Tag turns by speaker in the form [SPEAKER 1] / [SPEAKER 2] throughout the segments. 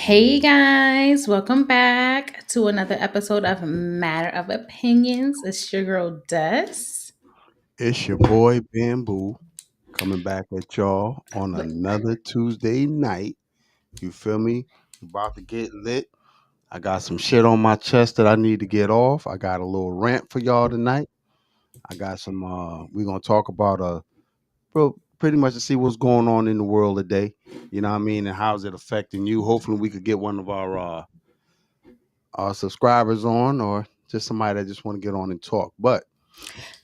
[SPEAKER 1] Hey guys, welcome back to another episode of Matter of Opinions. It's your girl Des.
[SPEAKER 2] It's your boy Bamboo coming back at y'all on
[SPEAKER 1] Look,
[SPEAKER 2] another Tuesday night. You feel me? About to get lit. I got some shit on my chest that I need to get off. I got a little rant for y'all tonight. I got some we're gonna talk about pretty much to see what's going on in the world today. You know what I mean? And how's it affecting you? Hopefully we could get one of our subscribers on or just somebody that just want to get on and talk. But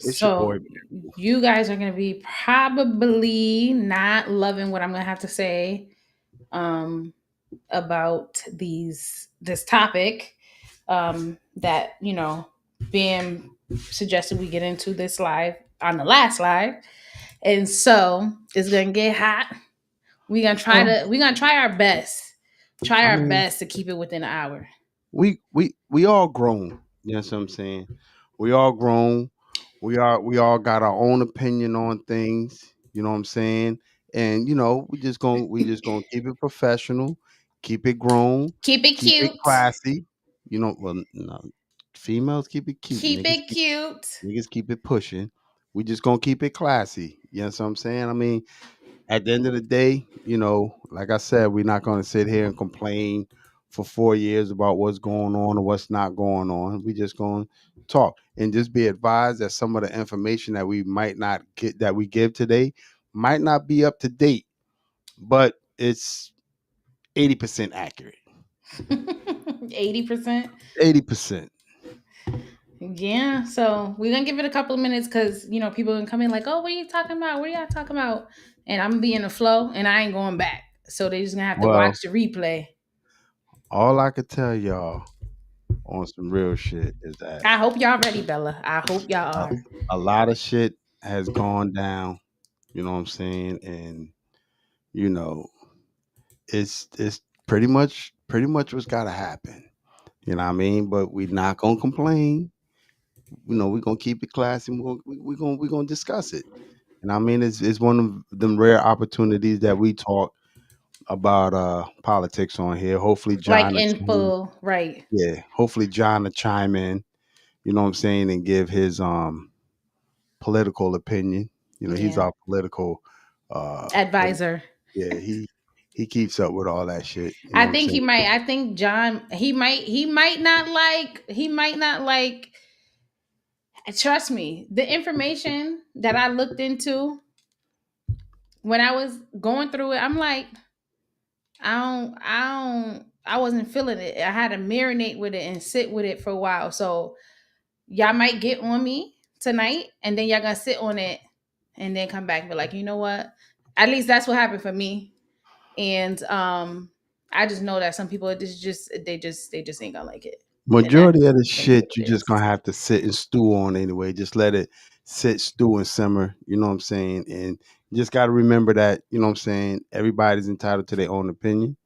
[SPEAKER 2] it's your boy.
[SPEAKER 1] so you guys are gonna be probably not loving what I'm gonna have to say um, about this topic that Bam suggested we get into this live on the last live, and so it's gonna get hot. We're gonna try our best. Try
[SPEAKER 2] I
[SPEAKER 1] our
[SPEAKER 2] mean,
[SPEAKER 1] best to keep it within an hour.
[SPEAKER 2] we all grown. You know what I'm saying? We all grown. We all got our own opinion on things. You know what I'm saying? And we just gonna keep it professional, keep it grown,
[SPEAKER 1] Keep it
[SPEAKER 2] keep it
[SPEAKER 1] cute.
[SPEAKER 2] classy. Well, no, females keep it cute.
[SPEAKER 1] Keep it cute.
[SPEAKER 2] Niggas keep it pushing. We just gonna keep it classy. You know what I'm saying? I mean, at the end of the day, like I said, we're not going to sit here and complain for 4 years about what's going on or what's not going on. We just going to talk and just be advised that some of the information that we might not get that we give today might not be up to date, but it's 80% accurate.
[SPEAKER 1] 80%.
[SPEAKER 2] 80%.
[SPEAKER 1] Yeah. So we're gonna give it a couple of minutes because people can come in like, oh, what are you talking about? What are y'all talking about? And I'm gonna be in the flow and I ain't going back. So they just gonna have to watch
[SPEAKER 2] Well,
[SPEAKER 1] the replay.
[SPEAKER 2] all I could tell y'all on some real shit is that
[SPEAKER 1] I hope y'all ready, Bella. I hope y'all
[SPEAKER 2] a,
[SPEAKER 1] are.
[SPEAKER 2] a lot of shit has gone down. You know what I'm saying? And you know, it's pretty much what's gotta happen. You know what I mean? But we not gonna complain. We're gonna keep it classy. We're gonna discuss it. And I mean, it's one of them rare opportunities that we talk about politics on here. Hopefully,
[SPEAKER 1] Like
[SPEAKER 2] John, will
[SPEAKER 1] in full, right.
[SPEAKER 2] yeah, hopefully John will chime in. You know what I'm saying, and give his political opinion. He's
[SPEAKER 1] Yeah.
[SPEAKER 2] our political what
[SPEAKER 1] Advisor.
[SPEAKER 2] yeah, he keeps up with all that shit. You know
[SPEAKER 1] I
[SPEAKER 2] what I'm
[SPEAKER 1] think he
[SPEAKER 2] saying?
[SPEAKER 1] might. I think John. He might not like. Trust me, the information that I looked into when I was going through it, I'm like, I wasn't feeling it. I had to marinate with it and sit with it for a while. So y'all might get on me tonight, and then y'all gonna sit on it, and then come back and be like, you know what? At least that's what happened for me. And I just know that some people they just ain't gonna like it, and that's
[SPEAKER 2] Majority of the
[SPEAKER 1] gonna be what
[SPEAKER 2] shit you
[SPEAKER 1] it
[SPEAKER 2] just
[SPEAKER 1] is.
[SPEAKER 2] gonna have to sit and stew on anyway. Just let it sit, stew, and simmer. You know what I'm saying? And you just got to remember that. You know what I'm saying? Everybody's entitled to their own opinion,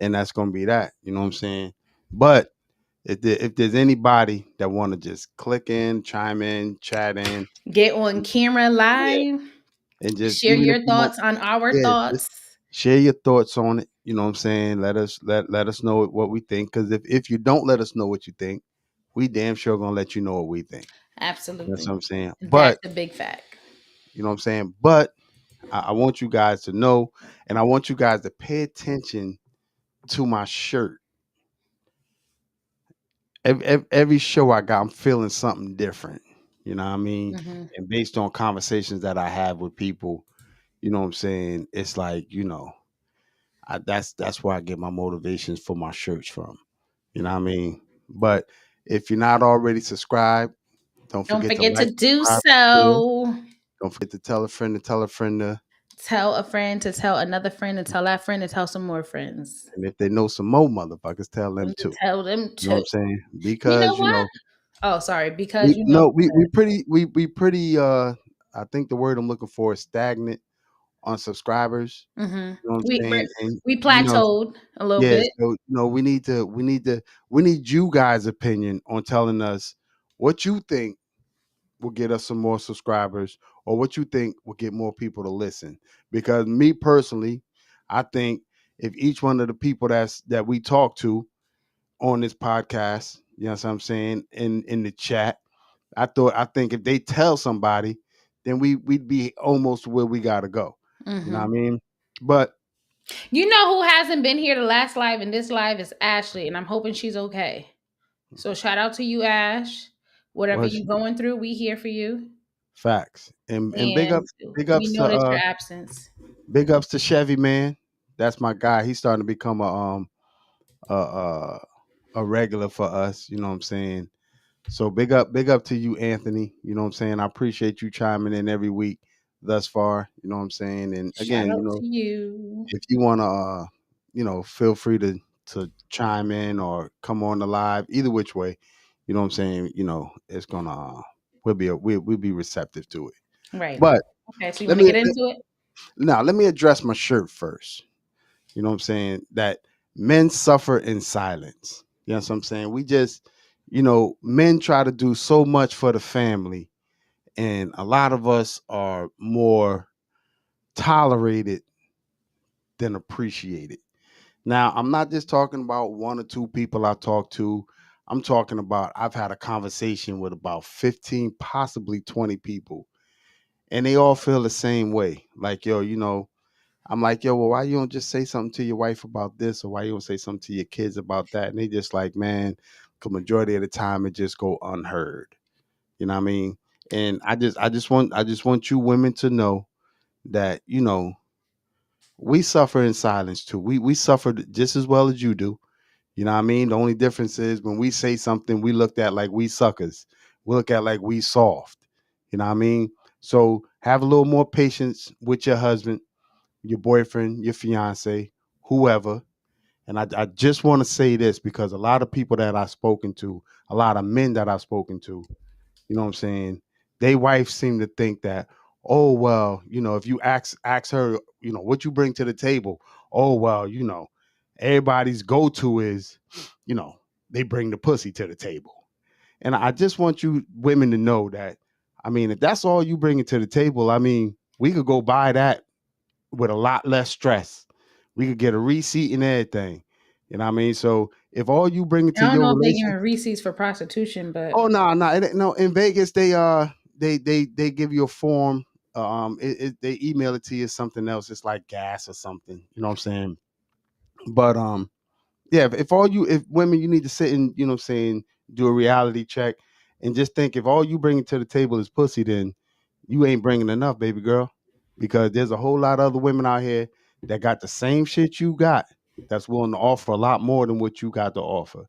[SPEAKER 2] and that's gonna be that. You know what I'm saying? But if there's anybody that want to just click in, chime in, chat in,
[SPEAKER 1] Get on camera
[SPEAKER 2] yeah,
[SPEAKER 1] live,
[SPEAKER 2] and just
[SPEAKER 1] share
[SPEAKER 2] even if
[SPEAKER 1] your
[SPEAKER 2] you want,
[SPEAKER 1] thoughts on our
[SPEAKER 2] yeah, just
[SPEAKER 1] thoughts.
[SPEAKER 2] share your thoughts on it. You know what I'm saying? Let us know what we think. Because if you don't let us know what you think, we damn sure gonna let you know what we think. That's what
[SPEAKER 1] Absolutely.
[SPEAKER 2] I'm saying.
[SPEAKER 1] That's
[SPEAKER 2] But
[SPEAKER 1] a big fact.
[SPEAKER 2] you know what I'm saying. But I want you guys to know, and I want you guys to pay attention to my shirt. Every show I got, I'm feeling something different. You know what I mean?
[SPEAKER 1] Hmm.
[SPEAKER 2] And based on conversations that I have with people, you know what I'm saying. It's like that's where I get my motivations for my shirts from. You know what I mean? But if you're not already subscribed, don't
[SPEAKER 1] Don't
[SPEAKER 2] forget to
[SPEAKER 1] forget
[SPEAKER 2] like,
[SPEAKER 1] to do
[SPEAKER 2] subscribe, share.
[SPEAKER 1] so.
[SPEAKER 2] Don't forget to tell a friend to tell a friend to,
[SPEAKER 1] Tell a friend to tell another friend to tell that friend to tell some more friends.
[SPEAKER 2] and if they know some more motherfuckers, tell them too.
[SPEAKER 1] Tell them
[SPEAKER 2] You know what
[SPEAKER 1] to.
[SPEAKER 2] I'm saying?
[SPEAKER 1] You know
[SPEAKER 2] Because
[SPEAKER 1] what? Oh, sorry. Because
[SPEAKER 2] we
[SPEAKER 1] you know.
[SPEAKER 2] no we pretty I think the word I'm looking for is stagnant on subscribers.
[SPEAKER 1] Hmm.
[SPEAKER 2] You know what I'm
[SPEAKER 1] We
[SPEAKER 2] saying?
[SPEAKER 1] we're,
[SPEAKER 2] And
[SPEAKER 1] we plateaued a little
[SPEAKER 2] yeah,
[SPEAKER 1] bit.
[SPEAKER 2] so we need you guys' opinion on telling us what you think will get us some more subscribers or what you think will get more people to listen. Because me personally, I think if each one of the people that we talk to on this podcast, you know what I'm saying, in the chat, I think if they tell somebody, then we'd be almost where we gotta go. You know what I
[SPEAKER 1] Hmm.
[SPEAKER 2] mean? But
[SPEAKER 1] You know who hasn't been here the last live and this live is Ashley, and I'm hoping she's okay. So shout out to you, Ash. Whatever
[SPEAKER 2] well,
[SPEAKER 1] you're going through, we here for you,
[SPEAKER 2] facts. And
[SPEAKER 1] and
[SPEAKER 2] big
[SPEAKER 1] we
[SPEAKER 2] ups to
[SPEAKER 1] notice your absence.
[SPEAKER 2] big ups to Chevy man. That's my guy. He's starting to become a a, a regular for us, you know what I'm saying? So big up to you, Anthony. You know what I'm saying? I appreciate you chiming in every week thus far. You know what I'm saying? And
[SPEAKER 1] Shout
[SPEAKER 2] again,
[SPEAKER 1] out to you.
[SPEAKER 2] if you wanna feel free to chime in or come on the live, either which way, you know what I'm saying, it's gonna we'll be receptive to it.
[SPEAKER 1] Right.
[SPEAKER 2] But
[SPEAKER 1] Okay, so you
[SPEAKER 2] let
[SPEAKER 1] want to
[SPEAKER 2] me
[SPEAKER 1] get into it?
[SPEAKER 2] let me address my shirt first. You know what I'm saying? That men suffer in silence. You know what I'm saying? We just, men try to do so much for the family, and a lot of us are more tolerated than appreciated. Now, I'm not just talking about one or two people I talk to. I'm talking about I've had a conversation with about 15, possibly 20 people, and they all feel the same way. Like, yo, I'm like, yo, well, why you don't just say something to your wife about this, or why you don't say something to your kids about that? And they just like, man, the majority of the time it just go unheard. You know what I mean? And I just want you women to know that we suffer in silence too. We suffer just as well as you do. You know what I mean? The only difference is when we say something, we looked at like we suckers. We look at like we soft. You know what I mean? So have a little more patience with your husband, your boyfriend, your fiance, whoever. And I just want to say this because a lot of people that I've spoken to, a lot of men that I've spoken to, you know what I'm saying? They wives seem to think that, oh well, if you ask her, what you bring to the table, oh well, everybody's go to is, you know, they bring the pussy to the table. And I just want you women to know that, I mean, if that's all you bring it to the table, I mean, we could go buy that with a lot less stress. We could get a receipt and everything. You know what I mean? So if all you bring it
[SPEAKER 1] I
[SPEAKER 2] to
[SPEAKER 1] don't
[SPEAKER 2] your
[SPEAKER 1] know if they
[SPEAKER 2] relationship,
[SPEAKER 1] giving receipts for prostitution, but
[SPEAKER 2] oh no, no, in Vegas they give you a form. They email it to you something else. It's like gas or something. You know what I'm saying? But yeah, if women, you need to sit and, you know what I'm saying, do a reality check and just think, if all you bring to the table is pussy, then you ain't bringing enough, baby girl, because there's a whole lot of other women out here that got the same shit you got, that's willing to offer a lot more than what you got to offer.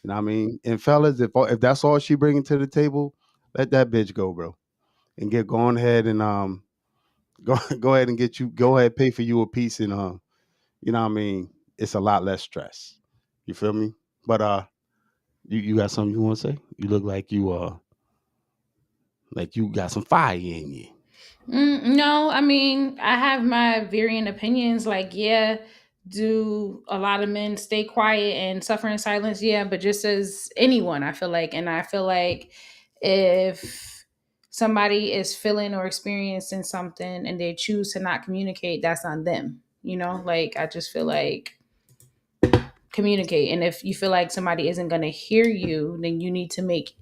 [SPEAKER 2] You know what I mean? And fellas, if that's all she bringing to the table, let that bitch go, bro, and get going ahead and go ahead and go ahead, pay for you a piece, and you know what I mean, it's a lot less stress. You feel me? But you got something you want to say? You look like you got some fire in you.
[SPEAKER 1] No, I mean, I have my varying opinions. Like, yeah, do a lot of men stay quiet and suffer in silence? Yeah, but just as anyone, I feel like, and I feel like if somebody is feeling or experiencing something and they choose to not communicate, that's on them. Like I just feel like communicate. And if you feel like somebody isn't going to hear you, then you need to make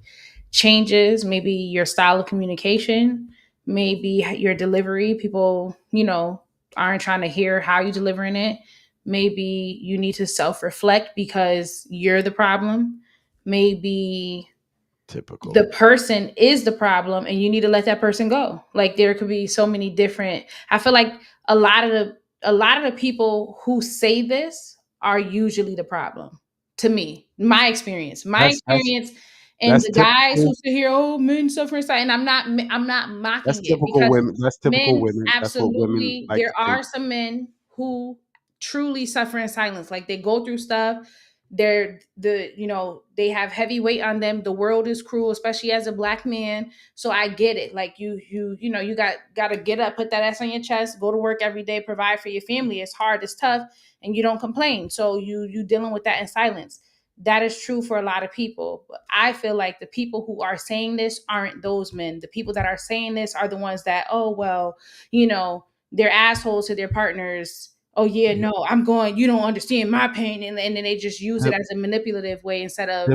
[SPEAKER 1] changes, maybe your style of communication, maybe your delivery. People, aren't trying to hear how you delivering it. Maybe you need to self-reflect because you're the problem. Maybe the
[SPEAKER 2] Typical.
[SPEAKER 1] person is the problem and you need to let that person go. Like there could be so many different, I feel like a lot of the people who say this are usually the problem, to me. My
[SPEAKER 2] That's that's
[SPEAKER 1] experience, and
[SPEAKER 2] that's
[SPEAKER 1] the guys who
[SPEAKER 2] typical.
[SPEAKER 1] sit here, oh, men suffer in silence, and I'm not
[SPEAKER 2] That's
[SPEAKER 1] mocking it,
[SPEAKER 2] typical
[SPEAKER 1] because
[SPEAKER 2] women. That's typical
[SPEAKER 1] men,
[SPEAKER 2] women. That's what women
[SPEAKER 1] absolutely,
[SPEAKER 2] like
[SPEAKER 1] there
[SPEAKER 2] to think.
[SPEAKER 1] are some men who truly suffer in silence. Like they go through stuff, they have heavy weight on them. The world is cruel, especially as a black man. So I get it. Like you gotta get up, put that ass on your chest, go to work every day, provide for your family. It's hard, it's tough, and you don't complain. So you dealing with that in silence. That is true for a lot of people. But I feel like the people who are saying this aren't those men. The people that are saying this are the ones that, oh well, they're assholes to their partners, oh yeah, no, I'm going, you don't understand my pain, and then they just use it
[SPEAKER 2] Typ-
[SPEAKER 1] as a manipulative way instead of,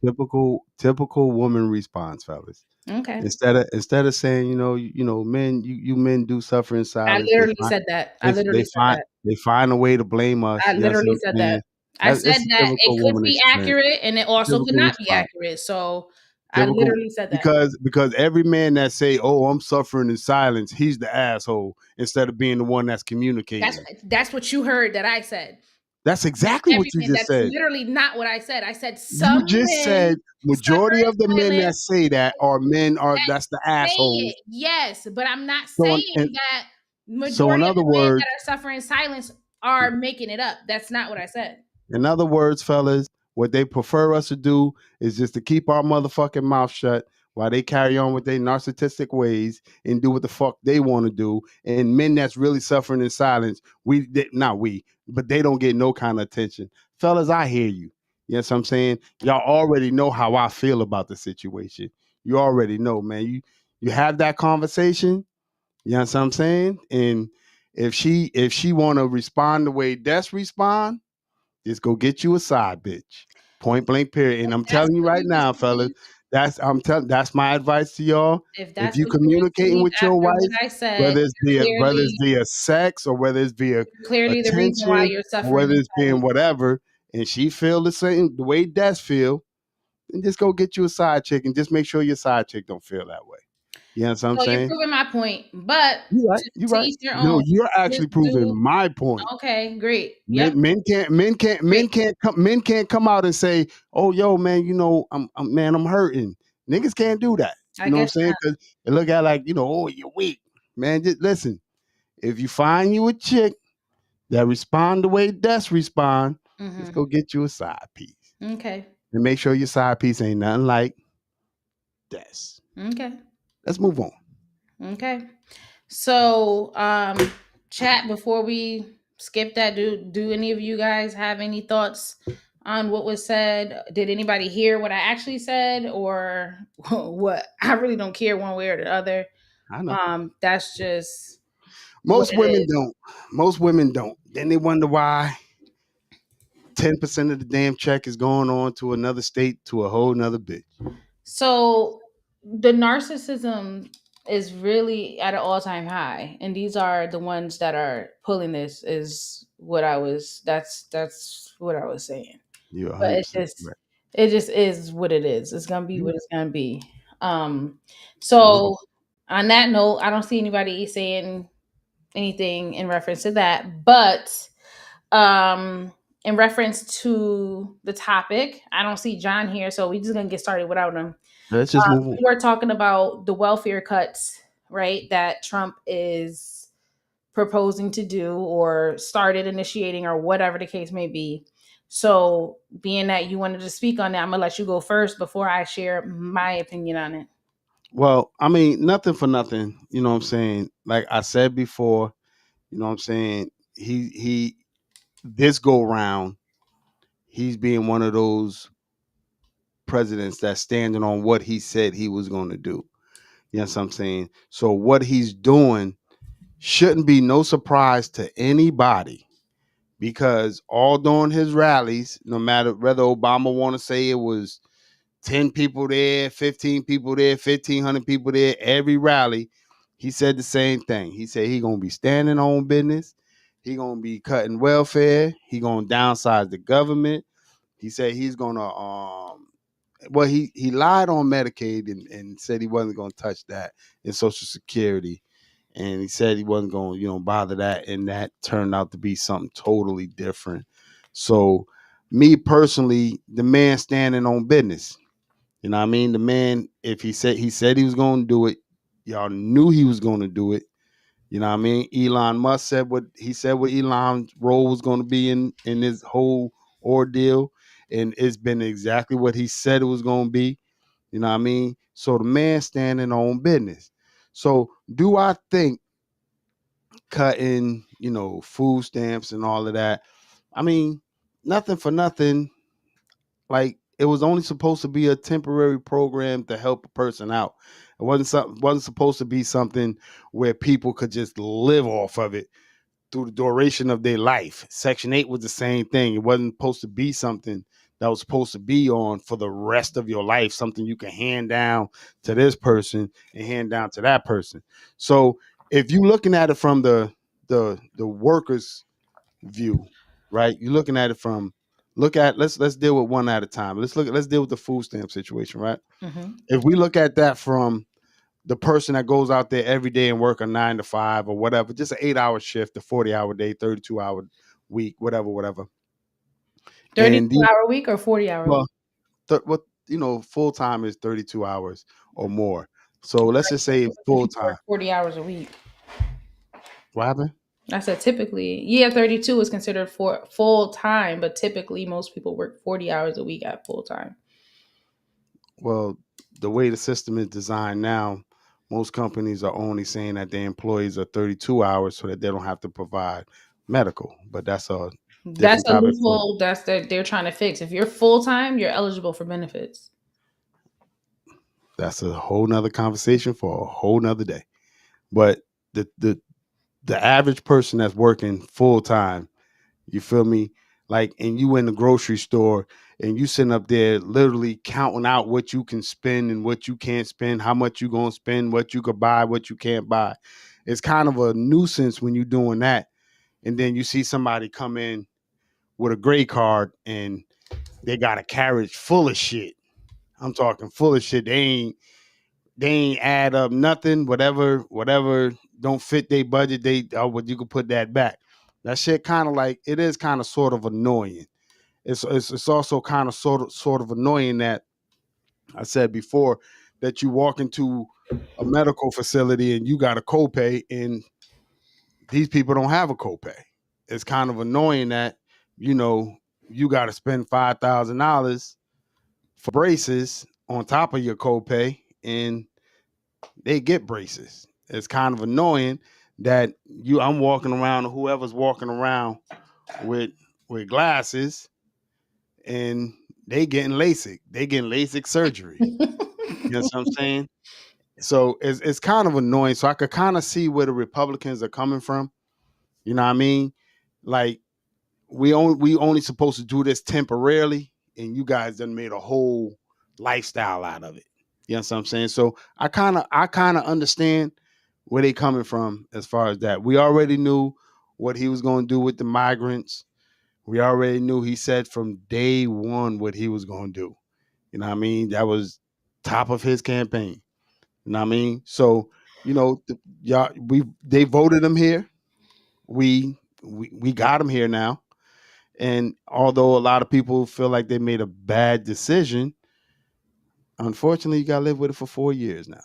[SPEAKER 2] Typical, typical woman response, fellas.
[SPEAKER 1] okay.
[SPEAKER 2] Instead of saying, men, you men do suffer in
[SPEAKER 1] I
[SPEAKER 2] silence.
[SPEAKER 1] literally said that. I literally said that.
[SPEAKER 2] They find a way to blame us.
[SPEAKER 1] I
[SPEAKER 2] You know what
[SPEAKER 1] literally
[SPEAKER 2] I'm
[SPEAKER 1] said that.
[SPEAKER 2] saying?
[SPEAKER 1] I said
[SPEAKER 2] That's a
[SPEAKER 1] that it
[SPEAKER 2] typical
[SPEAKER 1] could
[SPEAKER 2] woman
[SPEAKER 1] be
[SPEAKER 2] experience.
[SPEAKER 1] accurate and it also could
[SPEAKER 2] Typical
[SPEAKER 1] not be
[SPEAKER 2] response.
[SPEAKER 1] accurate. So I
[SPEAKER 2] Typical
[SPEAKER 1] literally said that.
[SPEAKER 2] because every man that say, "Oh, I'm suffering in silence," he's the asshole instead of being the one that's
[SPEAKER 1] That's
[SPEAKER 2] communicating.
[SPEAKER 1] that's what you heard that I said.
[SPEAKER 2] That's
[SPEAKER 1] Not
[SPEAKER 2] exactly what you
[SPEAKER 1] everything.
[SPEAKER 2] just
[SPEAKER 1] That's
[SPEAKER 2] said.
[SPEAKER 1] literally not what I said. I said
[SPEAKER 2] You
[SPEAKER 1] some
[SPEAKER 2] just
[SPEAKER 1] men
[SPEAKER 2] said
[SPEAKER 1] suffer
[SPEAKER 2] majority
[SPEAKER 1] in
[SPEAKER 2] of the men that
[SPEAKER 1] silence.
[SPEAKER 2] say that are men are
[SPEAKER 1] That
[SPEAKER 2] that's the
[SPEAKER 1] say
[SPEAKER 2] assholes.
[SPEAKER 1] it, yes, but I'm not
[SPEAKER 2] So
[SPEAKER 1] saying
[SPEAKER 2] in,
[SPEAKER 1] that
[SPEAKER 2] so
[SPEAKER 1] majority
[SPEAKER 2] in
[SPEAKER 1] of
[SPEAKER 2] other
[SPEAKER 1] the men that
[SPEAKER 2] words,
[SPEAKER 1] are suffering in silence are making it up. That's not what I said.
[SPEAKER 2] In other words, fellas, what they prefer us to do is just to keep our motherfucking mouth shut while they carry on with their narcissistic ways and do what the fuck they want to do. And men that's really suffering in silence, not we, but they don't get no kind of attention. Fellas, I hear you. Yes, I'm saying y'all already know how I feel about the situation. You already know, man. You have that conversation. You know what I'm saying? And if she want to respond the way Des respond, just go get you a side bitch. Point blank period. And
[SPEAKER 1] If
[SPEAKER 2] I'm
[SPEAKER 1] that's
[SPEAKER 2] telling you
[SPEAKER 1] what
[SPEAKER 2] right
[SPEAKER 1] you were
[SPEAKER 2] now, fellas,
[SPEAKER 1] saying,
[SPEAKER 2] that's my advice to y'all.
[SPEAKER 1] if
[SPEAKER 2] If
[SPEAKER 1] that's
[SPEAKER 2] you
[SPEAKER 1] what you
[SPEAKER 2] communicating
[SPEAKER 1] received
[SPEAKER 2] with your
[SPEAKER 1] after what
[SPEAKER 2] wife,
[SPEAKER 1] I said,
[SPEAKER 2] whether it's
[SPEAKER 1] clearly
[SPEAKER 2] via sex or whether it's via
[SPEAKER 1] clearly the reason why
[SPEAKER 2] attention
[SPEAKER 1] you're
[SPEAKER 2] or
[SPEAKER 1] suffering
[SPEAKER 2] whether
[SPEAKER 1] in
[SPEAKER 2] it's being
[SPEAKER 1] silence.
[SPEAKER 2] whatever, and she feel the same the way Des feel, then just go get you a side chick and just make sure your side chick don't feel that way. You know what I'm
[SPEAKER 1] So you're
[SPEAKER 2] saying?
[SPEAKER 1] proving my point, but
[SPEAKER 2] You right. You
[SPEAKER 1] to
[SPEAKER 2] right.
[SPEAKER 1] each their
[SPEAKER 2] No,
[SPEAKER 1] own.
[SPEAKER 2] you're actually
[SPEAKER 1] Just
[SPEAKER 2] proving
[SPEAKER 1] do
[SPEAKER 2] my point.
[SPEAKER 1] okay, great. Yep,
[SPEAKER 2] Men
[SPEAKER 1] great.
[SPEAKER 2] can't come out and say, "Oh, yo, man, I'm hurting." Niggas can't do that.
[SPEAKER 1] I
[SPEAKER 2] You know what I'm
[SPEAKER 1] guess
[SPEAKER 2] saying?
[SPEAKER 1] not.
[SPEAKER 2] Because they look at it like, oh, you're weak, man. Just listen. If you find you a chick that respond the way Des respond, just
[SPEAKER 1] Hmm.
[SPEAKER 2] go get you a side piece
[SPEAKER 1] Okay.
[SPEAKER 2] and make sure your side piece ain't nothing like Des.
[SPEAKER 1] Okay.
[SPEAKER 2] Let's move on.
[SPEAKER 1] Okay. So, chat before we skip that, do any of you guys have any thoughts on what was said? Did anybody hear what I actually said or what? I really don't care one way or the other.
[SPEAKER 2] I know
[SPEAKER 1] That's just what
[SPEAKER 2] most
[SPEAKER 1] it
[SPEAKER 2] women
[SPEAKER 1] is.
[SPEAKER 2] don't. Most women don't. Then they wonder why 10% of the damn check is going on to another state to a whole nother bitch.
[SPEAKER 1] So the narcissism is really at an all-time high, and these are the ones that are pulling this. Is what I was. That's what I was saying.
[SPEAKER 2] You're
[SPEAKER 1] But
[SPEAKER 2] 100% correct.
[SPEAKER 1] it just is what it is. It's gonna be
[SPEAKER 2] You
[SPEAKER 1] what it's gonna be. Um,
[SPEAKER 2] move on.
[SPEAKER 1] so on that note, I don't see anybody saying anything in reference to that, but in reference to the topic, I don't see John here, so we're just gonna get started without him.
[SPEAKER 2] Let's just move on.
[SPEAKER 1] We were talking about the welfare cuts, right? That Trump is proposing to do or started initiating or whatever the case may be. So, being that you wanted to speak on that, I'm gonna let you go first before I share my opinion on it.
[SPEAKER 2] Well, I mean, nothing for nothing. You know what I'm saying? Like I said before, you know what I'm saying? He this go round, he's being one of those presidents that's standing on what he said he was going to do. Yes, I'm saying. So what he's doing shouldn't be no surprise to anybody because all during his rallies, no matter whether Obama want to say it was 10 people there, 15 people there, 1,500 people there, every rally, he said the same thing. He said he going to be standing on business. He going to be cutting welfare. He going to downsize the government. He said he's going to well, he lied on Medicaid and said he wasn't going to touch that in Social Security, and he said he wasn't going to bother that, and that turned out to be something totally different. So, me personally, the man standing on business. You know what I mean? The man, if he said he was going to do it, y'all knew he was going to do it. You know what I mean? Elon Musk said what Elon's role was going to be in this whole ordeal, and it's been exactly what he said it was going to be. You know what I mean? So the man standing on business. So do I think cutting, food stamps and all of that? I mean, nothing for nothing. Like it was only supposed to be a temporary program to help a person out. It wasn't supposed to be something where people could just live off of it through the duration of their life. Section 8 was the same thing. It wasn't supposed to be something that was supposed to be on for the rest of your life, something you can hand down to this person and hand down to that person. So if you're looking at it from the workers view, right? You're looking at it from let's deal with one at a time. Let's deal with the food stamp situation, right?
[SPEAKER 1] Mm-hmm.
[SPEAKER 2] If we look at that from the person that goes out there every day and work a 9 to 5 or whatever, just an 8 hour shift, a 40 hour day, 32 hour week, whatever.
[SPEAKER 1] 32
[SPEAKER 2] And the
[SPEAKER 1] hour week or 40 hour week?
[SPEAKER 2] well, what full time is 32 hours or more. So let's just say
[SPEAKER 1] If
[SPEAKER 2] full
[SPEAKER 1] you work
[SPEAKER 2] time.
[SPEAKER 1] 40 hours a week.
[SPEAKER 2] What happened?
[SPEAKER 1] I said typically, yeah, 32 is considered for full time, but typically most people work 40 hours a week at full time.
[SPEAKER 2] Well, the way the system is designed now, most companies are only saying that their employees are 32 hours so that they don't have to provide medical. But that's a
[SPEAKER 1] That's
[SPEAKER 2] different
[SPEAKER 1] a
[SPEAKER 2] topic for
[SPEAKER 1] loophole that's that they're trying to fix. If you're full time, you're eligible for benefits.
[SPEAKER 2] that's a whole nother conversation for a whole nother day. But the average person that's working full time, you feel me? Like, and you in the grocery store and you sitting up there literally counting out what you can spend and what you can't spend, how much you gonna spend, what you could buy, what you can't buy. It's kind of a nuisance when you're doing that. And then you see somebody come in with a gray card and they got a carriage full of shit. I'm talking full of shit. They ain't add up nothing. Whatever don't fit their budget. What you could put that back. That shit kind of like it is kind of sort of annoying. It's also kind of sort of annoying that I said before that you walk into a medical facility and you got a copay and these people don't have a copay. It's kind of annoying that you know you got to spend $5,000 for braces on top of your copay and they get braces. It's kind of annoying that I'm walking around or whoever's walking around with glasses and they getting LASIK. They getting LASIK surgery. You know what I'm saying? So it's kind of annoying. So I could kind of see where the Republicans are coming from. You know what I mean? Like we only supposed to do this temporarily, and you guys done made a whole lifestyle out of it. You know what I'm saying? So I kind of understand where they coming from as far as that. We already knew what he was going to do with the migrants. We already knew he said from day one what he was going to do. You know what I mean? That was top of his campaign. You know what I mean? So, y'all, they voted him here. We got him here now. And although a lot of people feel like they made a bad decision, unfortunately, you got to live with it for 4 years now.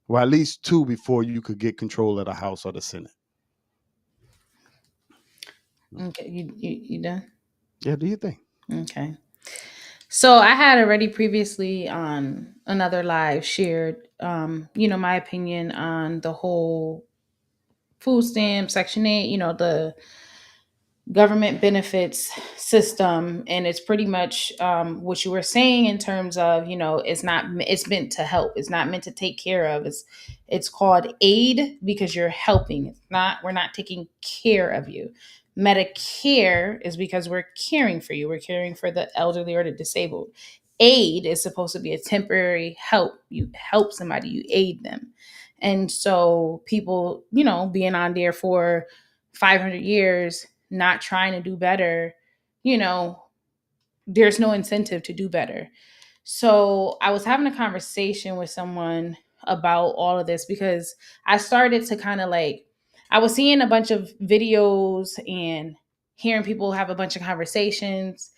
[SPEAKER 2] Well, at least two before you could get control of the House or the Senate.
[SPEAKER 1] Okay, you done?
[SPEAKER 2] Yeah, do you think?
[SPEAKER 1] Okay. So I had already previously on another live shared, my opinion on the whole food stamp, Section 8, the government benefits system, and it's pretty much what you were saying in terms of it's meant to help, it's not meant to take care of, it's called aid because you're helping, it's not, we're not taking care of you. Medicare is because we're caring for you, we're caring for the elderly or the disabled. Aid is supposed to be a temporary help, you help somebody, you aid them. And so people, being on there for 500 years not trying to do better, you know, there's no incentive to do better. So I was having a conversation with someone about all of this because I started to kind of like, I was seeing a bunch of videos and hearing people have a bunch of conversations,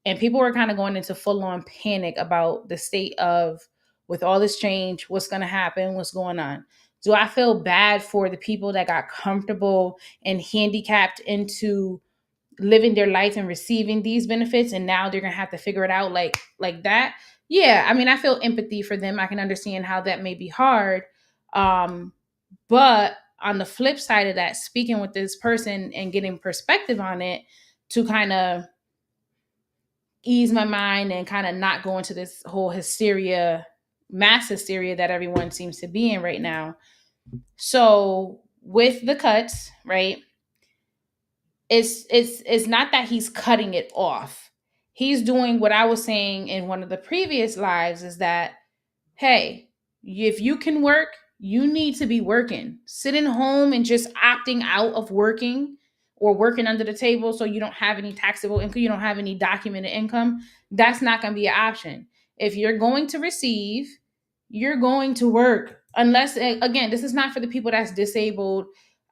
[SPEAKER 1] and people were kind of going into full on panic about the state of, with all this change, what's going to happen, what's going on. Do I feel bad for the people that got comfortable and handicapped into living their life and receiving these benefits, and now they're gonna have to figure it out like that? Yeah, I mean, I feel empathy for them, I can understand how that may be hard. Um but on the flip side of that, speaking with this person and getting perspective on it to kind of ease my mind and kind of not go into this whole hysteria, mass hysteria that everyone seems to be in right now. So with the cuts, right, it's not that he's cutting it off. He's doing what I was saying in one of the previous lives, is that, hey, if you can work, you need to be working. Sitting home and just opting out of working, or working under the table so you don't have any taxable income, you don't have any documented income, that's not going to be an option. If you're going to receive, you're going to work. Unless, again, this is not for the people that's disabled.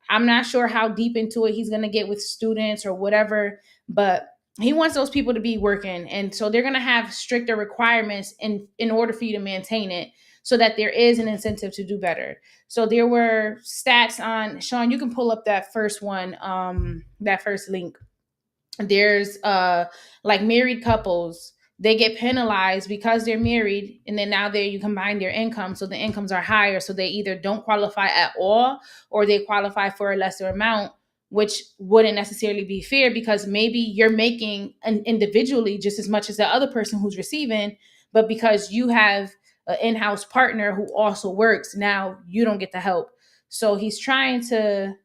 [SPEAKER 1] I'm not sure how deep into it he's going to get with students or whatever, but he wants those people to be working, and so they're going to have stricter requirements in order for you to maintain it, so that there is an incentive to do better. So there were stats on, Sean, you can pull up that first one, that first link. There's like married couples, they get penalized because they're married, and then now there you combine their income, so the incomes are higher, so they either don't qualify at all, or they qualify for a lesser amount, which wouldn't necessarily be fair, because maybe you're making individually just as much as the other person who's receiving, but because you have an in-house partner who also works, now you don't get the help. So he's trying to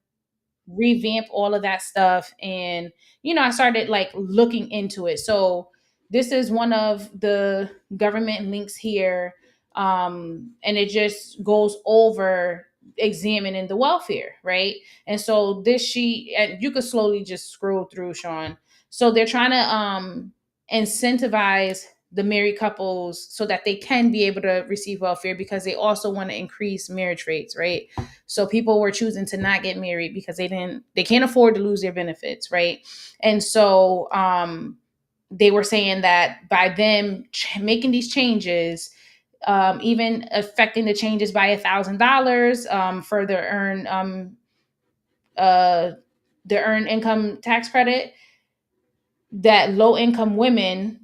[SPEAKER 1] revamp all of that stuff. And I started like looking into it. So this is one of the government links here, and it just goes over examining the welfare, right? And so this sheet, and you could slowly just scroll through, Sean. So they're trying to incentivize the married couples so that they can be able to receive welfare, because they also want to increase marriage rates, right? So people were choosing to not get married because they can't afford to lose their benefits, right? And so they were saying that by them making these changes, even affecting the changes by $1,000 for uh, the earned income tax credit, that low income women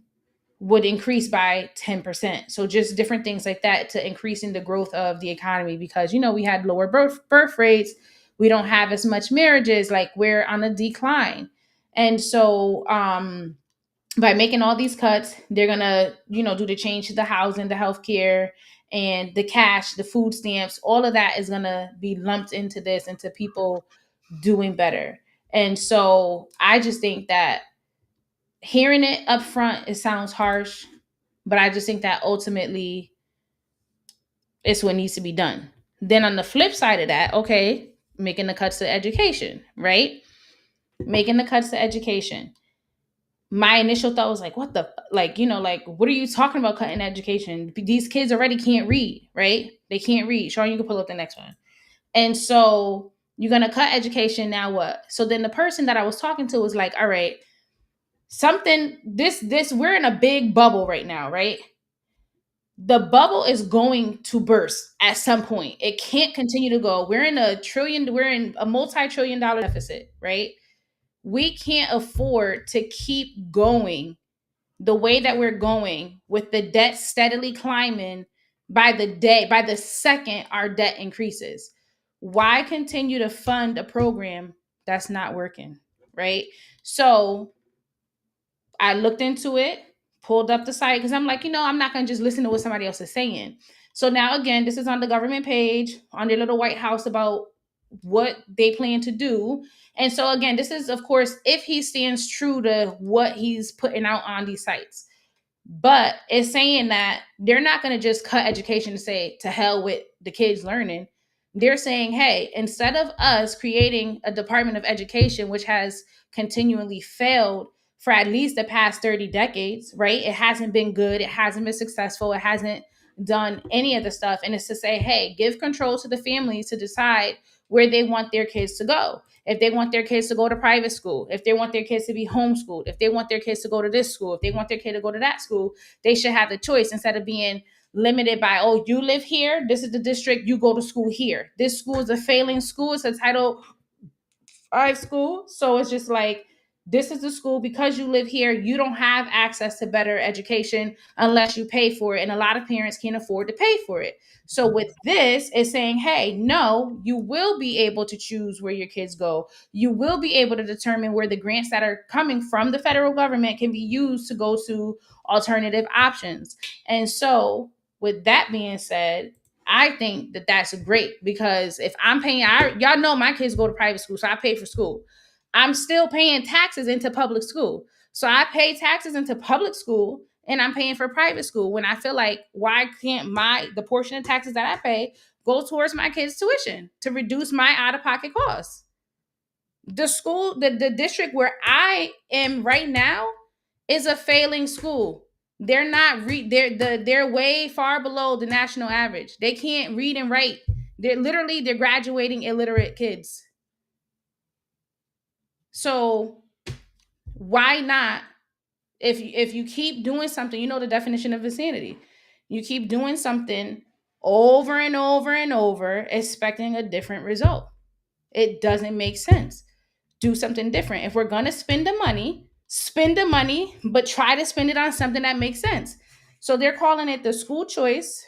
[SPEAKER 1] would increase by 10%. So just different things like that to increasing the growth of the economy, because we had lower birth rates, we don't have as much marriages, like we're on a decline. And so by making all these cuts, they're gonna do the change to the housing, the healthcare, and the cash, the food stamps, all of that is gonna be lumped into this, into people doing better. And so I just think that, hearing it up front, it sounds harsh, but I just think that ultimately it's what needs to be done. Then on the flip side of that, okay, making the cuts to education, right? Making the cuts to education. My initial thought was like, what the, like, what are you talking about cutting education? These kids already can't read, right? They can't read. Sean, you can pull up the next one. And so you're going to cut education, now what? So then the person that I was talking to was like, all right, we're in a big bubble right now, right? The bubble is going to burst at some point. It can't continue to go. We're in a multi-trillion dollar deficit, right? We can't afford to keep going the way that we're going, with the debt steadily climbing by the second our debt increases. Why continue to fund a program that's not working, right? So I looked into it, pulled up the site, because I'm like, I'm not going to just listen to what somebody else is saying. So now, again, this is on the government page on their little White House about what they plan to do. And so, again, this is, of course, if he stands true to what he's putting out on these sites. But it's saying that they're not going to just cut education to say, to hell with the kids learning. They're saying, hey, instead of us creating a Department of Education, which has continually failed for at least the past 30 decades, right? It hasn't been good. It hasn't been successful. It hasn't done any of the stuff. And it's to say, hey, give control to the families to decide where they want their kids to go. If they want their kids to go to private school, if they want their kids to be homeschooled, if they want their kids to go to this school, if they want their kid to go to that school, they should have the choice, instead of being limited by, oh, you live here, this is the district, you go to school here. This school is a failing school, it's a Title V school. So it's just like, this is the school, because you live here, you don't have access to better education unless you pay for it. And a lot of parents can't afford to pay for it. So with this, it's saying, hey, no, you will be able to choose where your kids go. You will be able to determine where the grants that are coming from the federal government can be used to go to alternative options. And so, with that being said, I think that that's great, because if I'm paying, y'all know my kids go to private school, so I pay for school. I'm still paying taxes into public school. So I pay taxes into public school and I'm paying for private school when I feel like, why can't the portion of taxes that I pay go towards my kids' tuition to reduce my out of pocket costs? The district where I am right now is a failing school. They're not they're way far below the national average. They can't read and write. They're graduating illiterate kids. So why not, if you keep doing something, you know the definition of insanity. You keep doing something over and over and over expecting a different result. It doesn't make sense. Do something different. If we're going to spend the money, but try to spend it on something that makes sense. So they're calling it the school choice,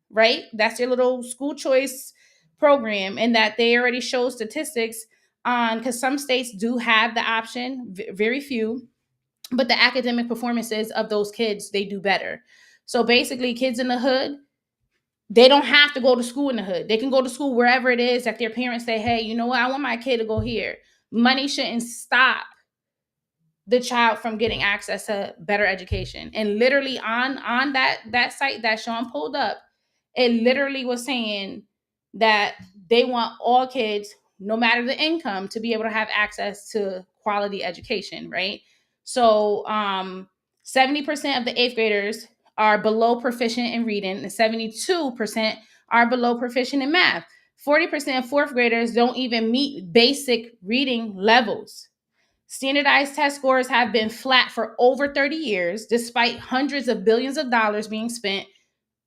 [SPEAKER 1] right? That's their little school choice program, and that they already show statistics on, because some states do have the option, very few, but the academic performances of those kids, they do better. So basically, kids in the hood, they don't have to go to school in the hood. They can go to school wherever it is that their parents say, hey, you know what, I want my kid to go here. Money shouldn't stop the child from getting access to better education. And literally on that site that Sean pulled up, it literally was saying that they want all kids, no matter the income, to be able to have access to quality education, right? So 70% of the eighth graders are below proficient in reading, and 72% are below proficient in math. 40% of fourth graders don't even meet basic reading levels. Standardized test scores have been flat for over 30 years, despite hundreds of billions of dollars being spent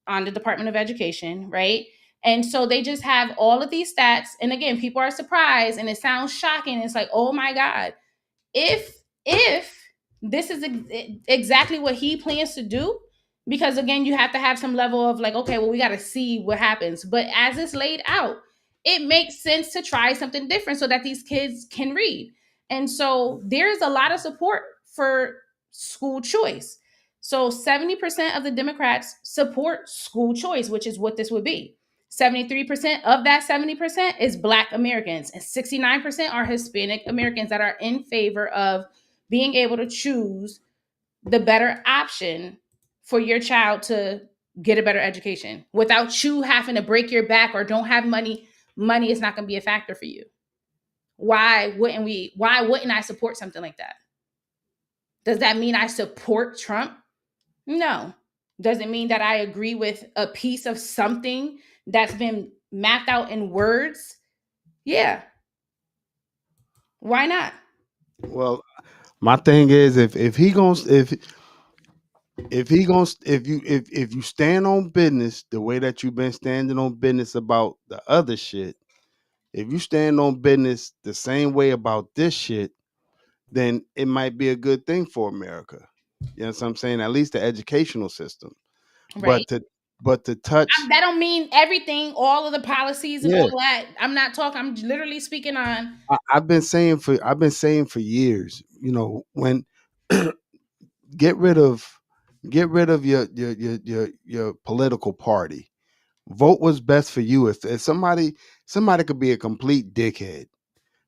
[SPEAKER 1] on the Department of Education, right? And so they just have all of these stats. And again, people are surprised and it sounds shocking. It's like, oh my God, if this is exactly what he plans to do, because again, you have to have some level of like, okay, well, we got to see what happens. But as it's laid out, it makes sense to try something different so that these kids can read. And so there's a lot of support for school choice. So 70% of the Democrats support school choice, which is what this would be. 73% of that 70% is Black Americans, and 69% are Hispanic Americans that are in favor of being able to choose the better option for your child to get a better education without you having to break your back or don't have money. Money is not going to be a factor for you. Why wouldn't I support something like that? Does that mean I support Trump? No. Does it mean that I agree with a piece of something that's been mapped out in words? Yeah. Why not?
[SPEAKER 2] Well, my thing is, if he goes if you stand on business the way that you've been standing on business about the other shit, if you stand on business the same way about this shit, then it might be a good thing for America. You know what I'm saying? At least the educational system.
[SPEAKER 1] Right.
[SPEAKER 2] But to touch,
[SPEAKER 1] That don't mean everything, all of the policies and
[SPEAKER 2] yeah,
[SPEAKER 1] all that. I'm not talking. I'm literally speaking on.
[SPEAKER 2] I've been saying for years, you know, when get rid of your political party. Vote what's best for you. If somebody could be a complete dickhead,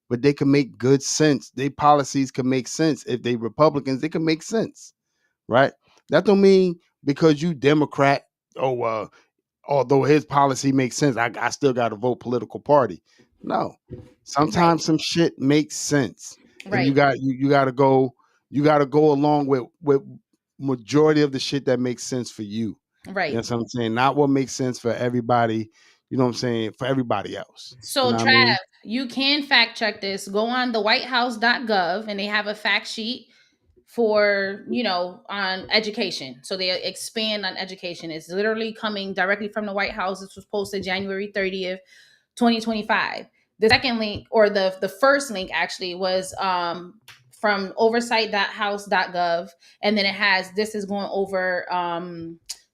[SPEAKER 2] but they can make good sense. Their policies can make sense. If they Republicans, they can make sense, right? That don't mean because you Democrat, oh although his policy makes sense, I still got to vote political party. No,
[SPEAKER 1] Right.
[SPEAKER 2] sometimes some shit makes sense, and
[SPEAKER 1] Right.
[SPEAKER 2] you got to go along with majority of the shit that makes sense for you. You know
[SPEAKER 1] Right.
[SPEAKER 2] what I'm saying? Not what makes sense for everybody. You know what I'm saying? For everybody else. You
[SPEAKER 1] So,
[SPEAKER 2] know what I
[SPEAKER 1] Trav,
[SPEAKER 2] mean?
[SPEAKER 1] you can fact check this. Go on the whitehouse.gov and they have a fact sheet for, on education. So they expand on education. It's literally coming directly from the White House. This was posted January 30th, 2025. The second link, or the first link actually, was from oversight.house.gov. And then it has, this is going over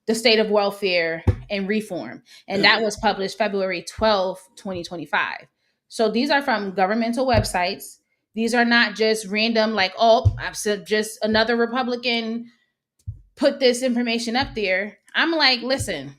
[SPEAKER 1] the state of welfare and reform. And that was published February 12th, 2025. So these are from governmental websites. These are not just random, like, oh, I've said just another Republican put this information up there. I'm like, listen,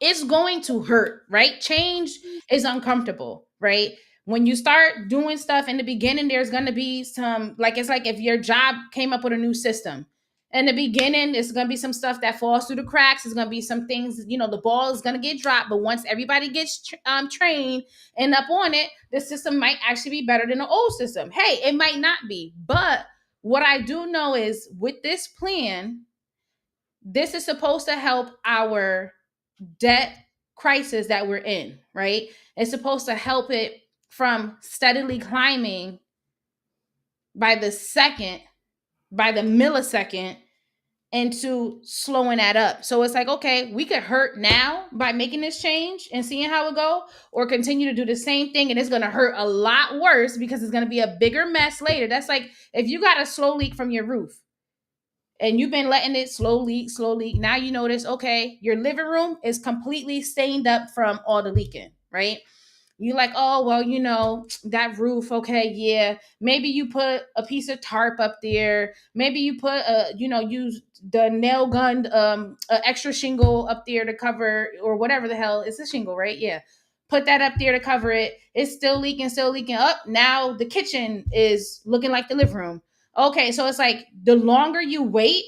[SPEAKER 1] it's going to hurt, right? Change is uncomfortable, right? When you start doing stuff in the beginning, there's going to be some, like, it's like if your job came up with a new system. In the beginning, it's going to be some stuff that falls through the cracks. It's going to be some things, the ball is going to get dropped. But once everybody gets trained and up on it, the system might actually be better than the old system. Hey, it might not be. But what I do know is with this plan, this is supposed to help our debt crisis that we're in, right? It's supposed to help it from steadily climbing by the second, by the millisecond, into slowing that up. So it's like, okay, we could hurt now by making this change and seeing how it go, or continue to do the same thing and it's going to hurt a lot worse because it's going to be a bigger mess later. That's like if you got a slow leak from your roof and you've been letting it slow leak. Now you notice, okay, your living room is completely stained up from all the leaking, right? You like, oh, well, that roof, okay, yeah. Maybe you put a piece of tarp up there. Maybe you put use the nail gun, extra shingle up there to cover, or whatever the hell. It's a shingle, right? Yeah. Put that up there to cover it. It's still leaking. Up. Now the kitchen is looking like the living room. Okay, so it's like the longer you wait,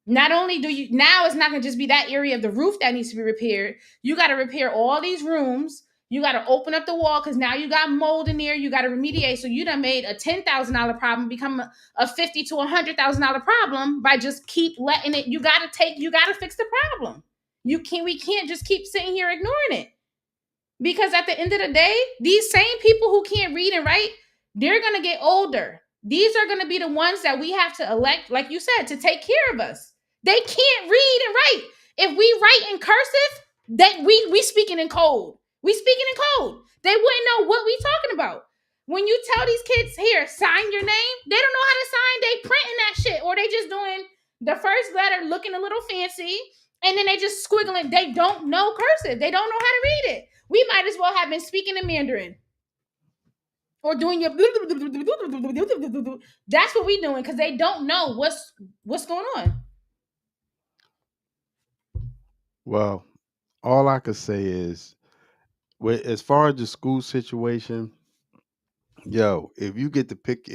[SPEAKER 1] not only do you, now it's not going to just be that area of the roof that needs to be repaired. You got to repair all these rooms. You got to open up the wall because now you got mold in there. You got to remediate. So you done made a $10,000 problem become a $50,000 to $100,000 problem by just keep letting it. You got to fix the problem. We can't just keep sitting here ignoring it. Because at the end of the day, these same people who can't read and write, they're going to get older. These are going to be the ones that we have to elect, like you said, to take care of us. They can't read and write. If we write in cursive, that we speaking in code. We speaking in code. They wouldn't know what we talking about. When you tell these kids, here, sign your name, they don't know how to sign. They printing that shit, or they just doing the first letter looking a little fancy, and then they just squiggling. They don't know cursive. They don't know how to read it. We might as well have been speaking in Mandarin or doing your. That's what we doing because they don't know what's going on.
[SPEAKER 2] Well, all I could say is, as far as the school situation, yo, if you get to pick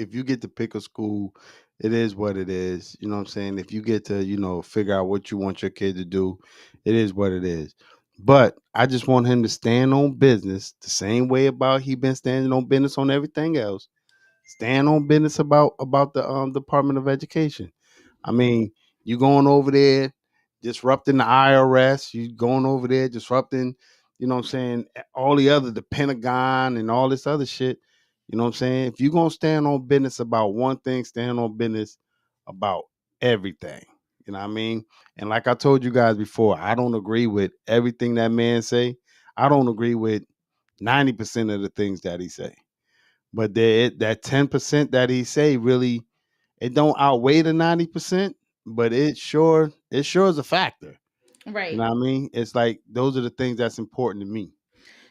[SPEAKER 2] a school, it is what it is. You know what I'm saying? If you get to, figure out what you want your kid to do, it is what it is. But I just want him to stand on business the same way about he been standing on business on everything else. Stand on business about the Department of Education. I mean, you going over there disrupting the IRS, you going over there disrupting, what I'm saying, all the Pentagon and all this other shit. You know what I'm saying? If you're gonna stand on business about one thing, stand on business about everything. You know what I mean? And like I told you guys before, I don't agree with everything that man say. I don't agree with 90% of the things that he say. But that 10% that he say really, it don't outweigh the 90%, but it sure is a factor. You
[SPEAKER 1] Right.
[SPEAKER 2] know what I mean? It's like those are the things that's important to me.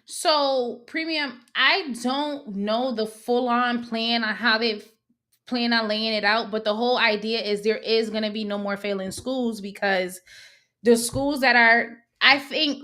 [SPEAKER 1] So, premium, I don't know the full on plan on how they plan on laying it out, but the whole idea is there is going to be no more failing schools because the schools that are, I think,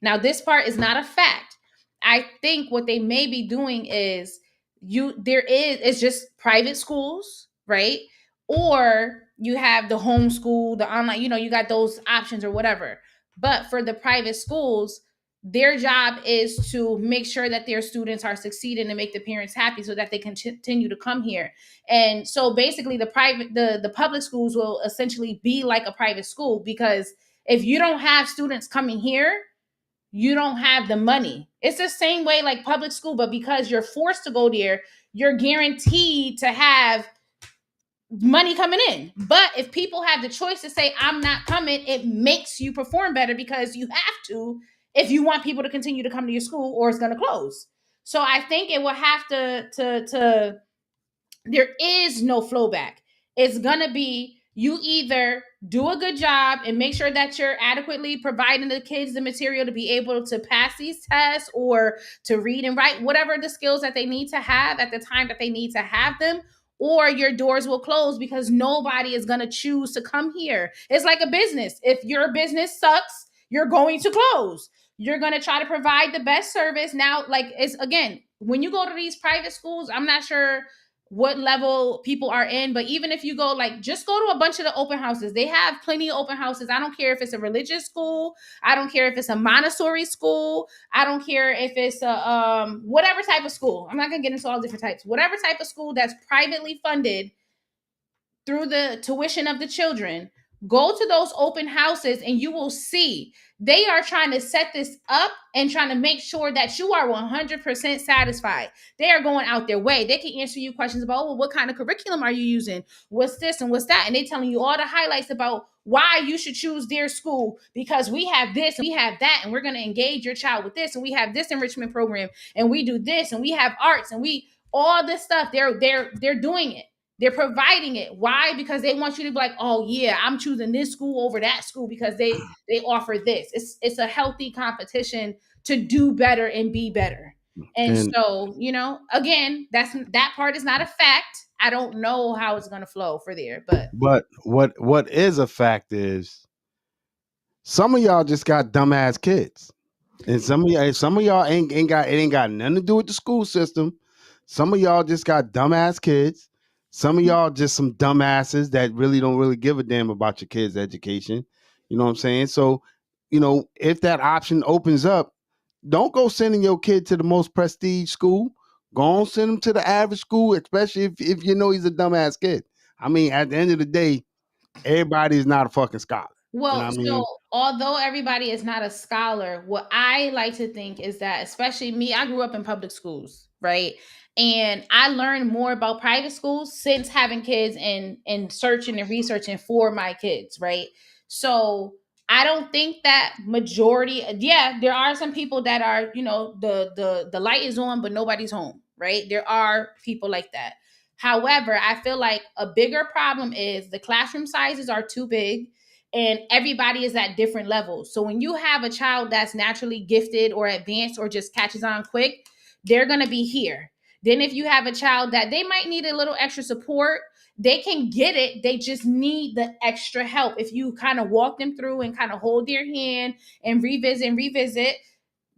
[SPEAKER 1] now this part is not a fact. I think what they may be doing is it's just private schools, right? Or you have the homeschool, the online, you got those options or whatever. But for the private schools, their job is to make sure that their students are succeeding and make the parents happy so that they can continue to come here. And so basically the public schools will essentially be like a private school because if you don't have students coming here, you don't have the money. It's the same way like public school, but because you're forced to go there, you're guaranteed to have money coming in. But if people have the choice to say, I'm not coming, it makes you perform better because you have to if you want people to continue to come to your school or it's going to close. So I think it will have to there is no flow back. It's going to be you either do a good job and make sure that you're adequately providing the kids the material to be able to pass these tests or to read and write, whatever the skills that they need to have at the time that they need to have them, or your doors will close because nobody is going to choose to come here. It's like a business. If your business sucks, you're going to close. You're going to try to provide the best service. Now, like, it's again, when you go to these private schools, I'm not sure what level people are in, but even if you go, like, just go to a bunch of the open houses. They have plenty of open houses. I don't care if it's a religious school. I don't care if it's a Montessori school. I don't care if it's a whatever type of school. I'm not gonna get into all different types. Whatever type of school that's privately funded through the tuition of the children, go to those open houses and you will see they are trying to set this up and trying to make sure that you are 100% satisfied. They are going out their way. They can answer you questions about, oh, well, what kind of curriculum are you using? What's this and what's that? And they're telling you all the highlights about why you should choose their school, because we have this and we have that, and we're going to engage your child with this, and we have this enrichment program, and we do this, and we have arts, and we all this stuff. They're doing it. They're providing it. Why? Because they want you to be like, oh yeah, I'm choosing this school over that school because they offer this. It's a healthy competition to do better and be better. And
[SPEAKER 2] And
[SPEAKER 1] so, again, that part is not a fact. I don't know how it's gonna flow for there, but
[SPEAKER 2] but what is a fact is some of y'all just got dumbass kids. And some of y'all ain't got nothing to do with the school system. Some of y'all just got dumbass kids. Some of y'all just some dumbasses that really don't really give a damn about your kids' education. You know what I'm saying? So, if that option opens up, don't go sending your kid to the most prestige school. Go on, send him to the average school, especially if you know he's a dumbass kid. I mean, at the end of the day, everybody is not a fucking scholar. You know
[SPEAKER 1] well,
[SPEAKER 2] what I
[SPEAKER 1] so
[SPEAKER 2] mean?
[SPEAKER 1] although everybody is not a scholar, what I like to think is that, especially me, I grew up in public schools, right? And I learned more about private schools since having kids and searching and researching for my kids, right? So I don't think that majority, yeah, there are some people that are, the light is on, but nobody's home, right? There are people like that. However, I feel like a bigger problem is the classroom sizes are too big and everybody is at different levels. So when you have a child that's naturally gifted or advanced or just catches on quick, they're going to be here. Then if you have a child that they might need a little extra support, they can get it. They just need the extra help. If you kind of walk them through and kind of hold their hand and revisit,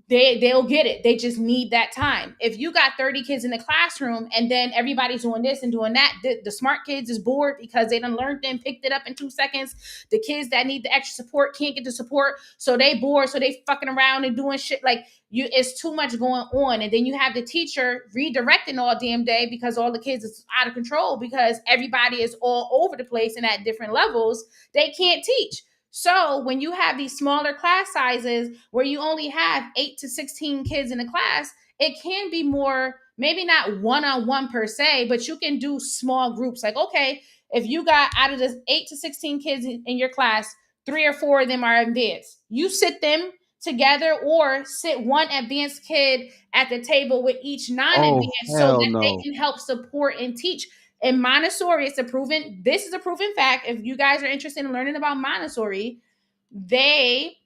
[SPEAKER 1] they'll get it. They just need that time. If you got 30 kids in the classroom and then everybody's doing this and doing that, the smart kids is bored because they done learned and picked it up in 2 seconds. The kids that need the extra support can't get the support, so they bored, so they fucking around and doing shit like you. It's too much going on, and then you have the teacher redirecting all damn day because all the kids is out of control because everybody is all over the place and at different levels. They can't teach. So when you have these smaller class sizes where you only have 8 to 16 kids in a class, it can be more, maybe not one-on-one per se, but you can do small groups. Like, okay, if you got out of the 8 to 16 kids in your class, 3 or 4 of them are advanced. You sit them together or sit one advanced kid at the table with each
[SPEAKER 2] Oh
[SPEAKER 1] non-advanced so
[SPEAKER 2] hell
[SPEAKER 1] that they
[SPEAKER 2] no.
[SPEAKER 1] can help support and teach. In Montessori, this is a proven fact. If you guys are interested in learning about Montessori, they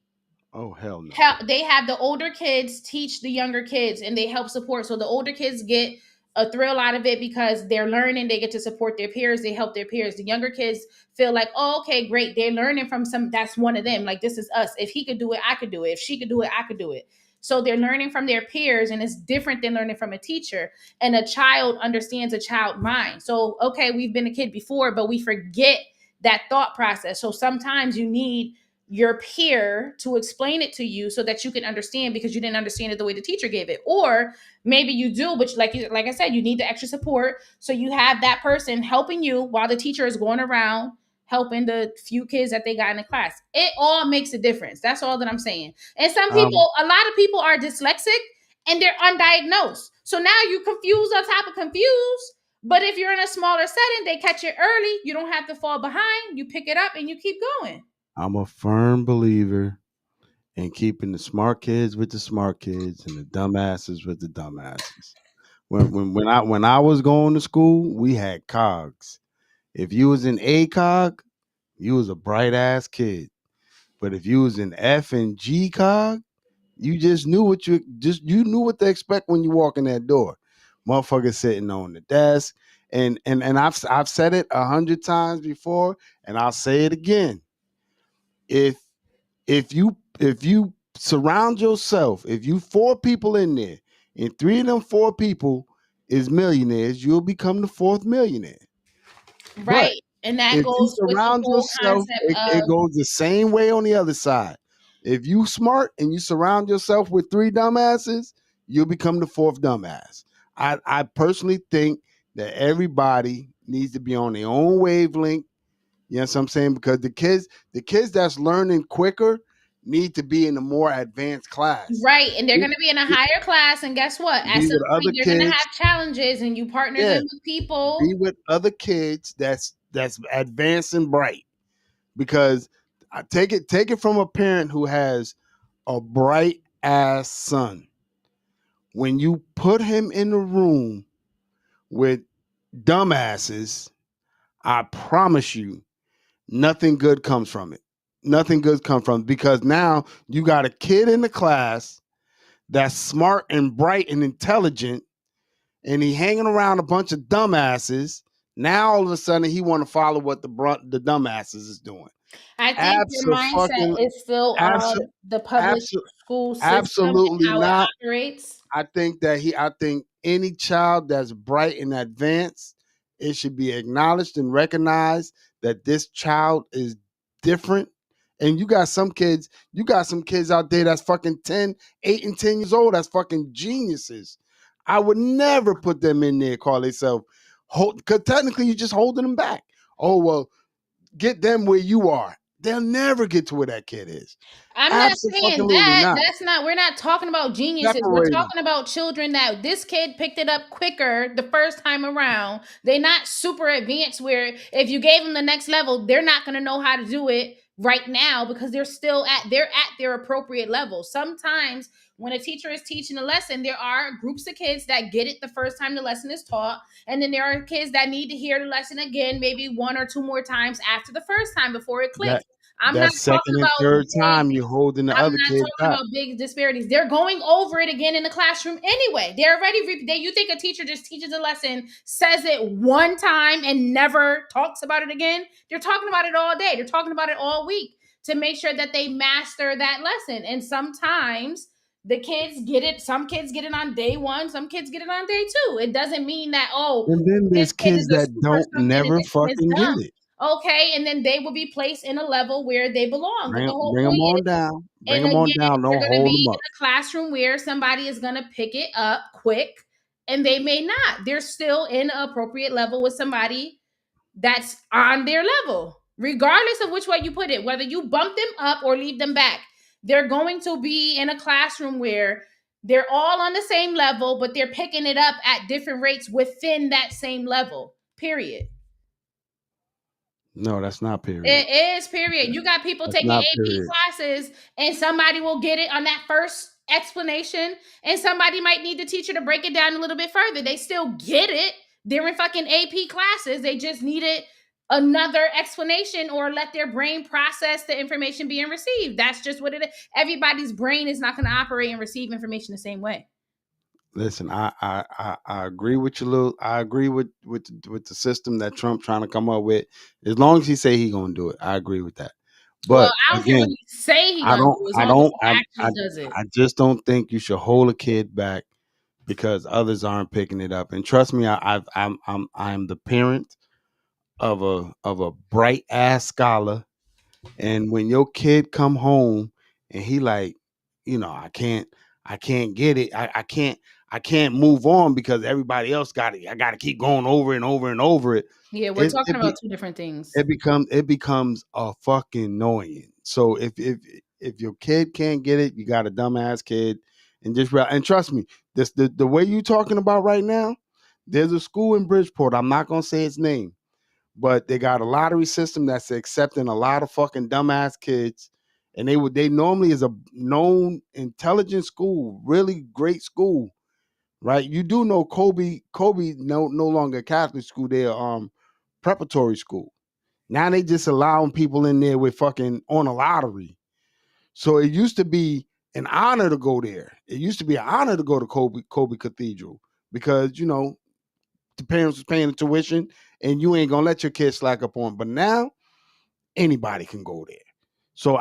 [SPEAKER 2] Oh hell no.
[SPEAKER 1] they have the older kids teach the younger kids and they help support. So the older kids get a thrill out of it because they're learning, they get to support their peers, they help their peers. The younger kids feel like, oh, okay, great. They're learning from that's one of them. Like, this is us. If he could do it, I could do it. If she could do it, I could do it. So they're learning from their peers, and it's different than learning from a teacher. And a child understands a child mind. So, okay, we've been a kid before, but we forget that thought process. So sometimes you need your peer to explain it to you so that you can understand because you didn't understand it the way the teacher gave it. Or maybe you do, but like I said, you need the extra support. So you have that person helping you while the teacher is going around helping the few kids that they got in the class. It all makes a difference. That's all that I'm saying. And
[SPEAKER 2] Um,
[SPEAKER 1] a lot of people are dyslexic and they're undiagnosed. So now you confused on top of confused. But if you're in a smaller setting, they catch it early. You don't have to fall behind. You pick it up and you keep going.
[SPEAKER 2] I'm a firm believer in keeping the smart kids with the smart kids and the dumbasses with the dumbasses. When I was going to school, we had cogs. If you was in A cog, you was a bright ass kid. But if you was in F and G cog, you just you knew what to expect when you walk in that door. Motherfuckers sitting on the desk. And I've said it 100 times before, and I'll say it again. If if you surround yourself. If you 4 people in there, and 3 of them 4 people is millionaires, you'll become the fourth millionaire. But
[SPEAKER 1] Right. And that
[SPEAKER 2] if you
[SPEAKER 1] goes with the
[SPEAKER 2] surround
[SPEAKER 1] whole
[SPEAKER 2] yourself,
[SPEAKER 1] concept
[SPEAKER 2] it
[SPEAKER 1] of
[SPEAKER 2] goes the same way on the other side. If you smart and you surround yourself with 3 dumbasses, you'll become the fourth dumbass. I personally think that everybody needs to be on their own wavelength. You know what I'm saying? Because the kids that's learning quicker need to be in a more advanced class.
[SPEAKER 1] right, and they're
[SPEAKER 2] Be,
[SPEAKER 1] gonna be in a
[SPEAKER 2] be
[SPEAKER 1] higher class, and guess what? At
[SPEAKER 2] be
[SPEAKER 1] some
[SPEAKER 2] with
[SPEAKER 1] point,
[SPEAKER 2] other
[SPEAKER 1] they're gonna
[SPEAKER 2] kids.
[SPEAKER 1] have challenges, and you partner
[SPEAKER 2] Yeah,
[SPEAKER 1] them with
[SPEAKER 2] be
[SPEAKER 1] people.
[SPEAKER 2] with other kids that's advanced and bright. Because I take it from a parent who has a bright ass son. When you put him in a room with dumbasses, I promise you, nothing good comes from it. Nothing good comes from it because now you got a kid in the class that's smart and bright and intelligent, and he hanging around a bunch of dumbasses. Now all of a sudden he want to follow what the dumbasses is doing.
[SPEAKER 1] I think your mindset
[SPEAKER 2] Absolutely,
[SPEAKER 1] is still on the public
[SPEAKER 2] absolutely,
[SPEAKER 1] school system and
[SPEAKER 2] absolutely
[SPEAKER 1] how it
[SPEAKER 2] not.
[SPEAKER 1] operates.
[SPEAKER 2] I think any child that's bright and advanced, it should be acknowledged and recognized that this child is different. And you got some kids out there that's fucking 10, 8, and 10 years old that's fucking geniuses. I would never put them in there, call themselves because technically you're just holding them back. Oh well, get them where you are. They'll never get to where that kid is.
[SPEAKER 1] I'm not saying
[SPEAKER 2] Absolutely
[SPEAKER 1] that.
[SPEAKER 2] not.
[SPEAKER 1] That's not, we're not talking about geniuses. We're
[SPEAKER 2] Separate them.
[SPEAKER 1] talking about children that this kid picked it up quicker the first time around. They're not super advanced where if you gave them the next level, they're not going to know how to do it right now because they're at their appropriate level. Sometimes when a teacher is teaching a lesson, there are groups of kids that get it the first time the lesson is taught, and then there are kids that need to hear the lesson again, maybe one or two more times after the first time before it clicks.
[SPEAKER 2] That
[SPEAKER 1] I'm not
[SPEAKER 2] that
[SPEAKER 1] talking
[SPEAKER 2] second and
[SPEAKER 1] about
[SPEAKER 2] third
[SPEAKER 1] big
[SPEAKER 2] time you're holding the
[SPEAKER 1] I'm
[SPEAKER 2] other
[SPEAKER 1] not
[SPEAKER 2] kid
[SPEAKER 1] talking
[SPEAKER 2] back.
[SPEAKER 1] about big disparities. They're going over it again in the classroom anyway. They're already you think a teacher just teaches a lesson, says it one time and never talks about it again? They're talking about it all day. They're talking about it all week to make sure that they master that lesson. And sometimes the kids get it. Some kids get it on day one. Some kids get it on day two. It doesn't mean that, oh,
[SPEAKER 2] And then
[SPEAKER 1] this
[SPEAKER 2] there's
[SPEAKER 1] kid is
[SPEAKER 2] kids
[SPEAKER 1] a
[SPEAKER 2] that
[SPEAKER 1] super
[SPEAKER 2] don't
[SPEAKER 1] something and
[SPEAKER 2] never
[SPEAKER 1] this one is
[SPEAKER 2] fucking get
[SPEAKER 1] dumb.
[SPEAKER 2] it.
[SPEAKER 1] Okay, and then they will be placed in a level where they belong. But the whole
[SPEAKER 2] Bring them
[SPEAKER 1] point
[SPEAKER 2] on
[SPEAKER 1] is,
[SPEAKER 2] down. Bring
[SPEAKER 1] and
[SPEAKER 2] them on
[SPEAKER 1] again,
[SPEAKER 2] down.
[SPEAKER 1] they're
[SPEAKER 2] Don't
[SPEAKER 1] going to
[SPEAKER 2] hold
[SPEAKER 1] be
[SPEAKER 2] them
[SPEAKER 1] in
[SPEAKER 2] up.
[SPEAKER 1] a classroom where somebody is going to pick it up quick, and they may not. They're still in an appropriate level with somebody that's on their level, regardless of which way you put it, whether you bump them up or leave them back. They're going to be in a classroom where they're all on the same level, but they're picking it up at different rates within that same level, period.
[SPEAKER 2] No, that's not period.
[SPEAKER 1] It is, period. You got people
[SPEAKER 2] That's
[SPEAKER 1] taking
[SPEAKER 2] not
[SPEAKER 1] AP
[SPEAKER 2] period.
[SPEAKER 1] classes, and somebody will get it on that first explanation, and somebody might need the teacher to break it down a little bit further. They still get it. They're in fucking AP classes. They just needed another explanation or let their brain process the information being received. That's just what it is. Everybody's brain is not going to operate and receive information the same way.
[SPEAKER 2] Listen, I agree with you, Lou. I agree with the system that Trump trying to come up with. As long as he say he gonna do it, I agree with that.
[SPEAKER 1] Well,
[SPEAKER 2] But
[SPEAKER 1] I don't care what
[SPEAKER 2] again,
[SPEAKER 1] he say he
[SPEAKER 2] I
[SPEAKER 1] gonna
[SPEAKER 2] don't,
[SPEAKER 1] do, as
[SPEAKER 2] I
[SPEAKER 1] long as
[SPEAKER 2] don't,
[SPEAKER 1] he actually does it.
[SPEAKER 2] I just don't think you should hold a kid back because others aren't picking it up. And trust me, I'm the parent of a bright ass scholar. And when your kid come home and he like, I can't get it. I can't move on because everybody else got it. I got to keep going over and over and over it.
[SPEAKER 1] Yeah, we're
[SPEAKER 2] It
[SPEAKER 1] talking
[SPEAKER 2] it,
[SPEAKER 1] about
[SPEAKER 2] be,
[SPEAKER 1] two different things.
[SPEAKER 2] it becomes a fucking annoying. So if your kid can't get it, you got a dumbass kid, and and trust me, the way you talking about right now. There's a school in Bridgeport. I'm not gonna say its name, but they got a lottery system that's accepting a lot of fucking dumbass kids. And they normally is a known intelligent school, really great school, right? You do know Kobe no longer Catholic school, they're preparatory school. Now they just allowing people in there with fucking on a lottery. So it used to be an honor to go there. It used to be an honor to go to Kobe Cathedral because the parents was paying the tuition and you ain't gonna let your kids slack up on. But now anybody can go there. So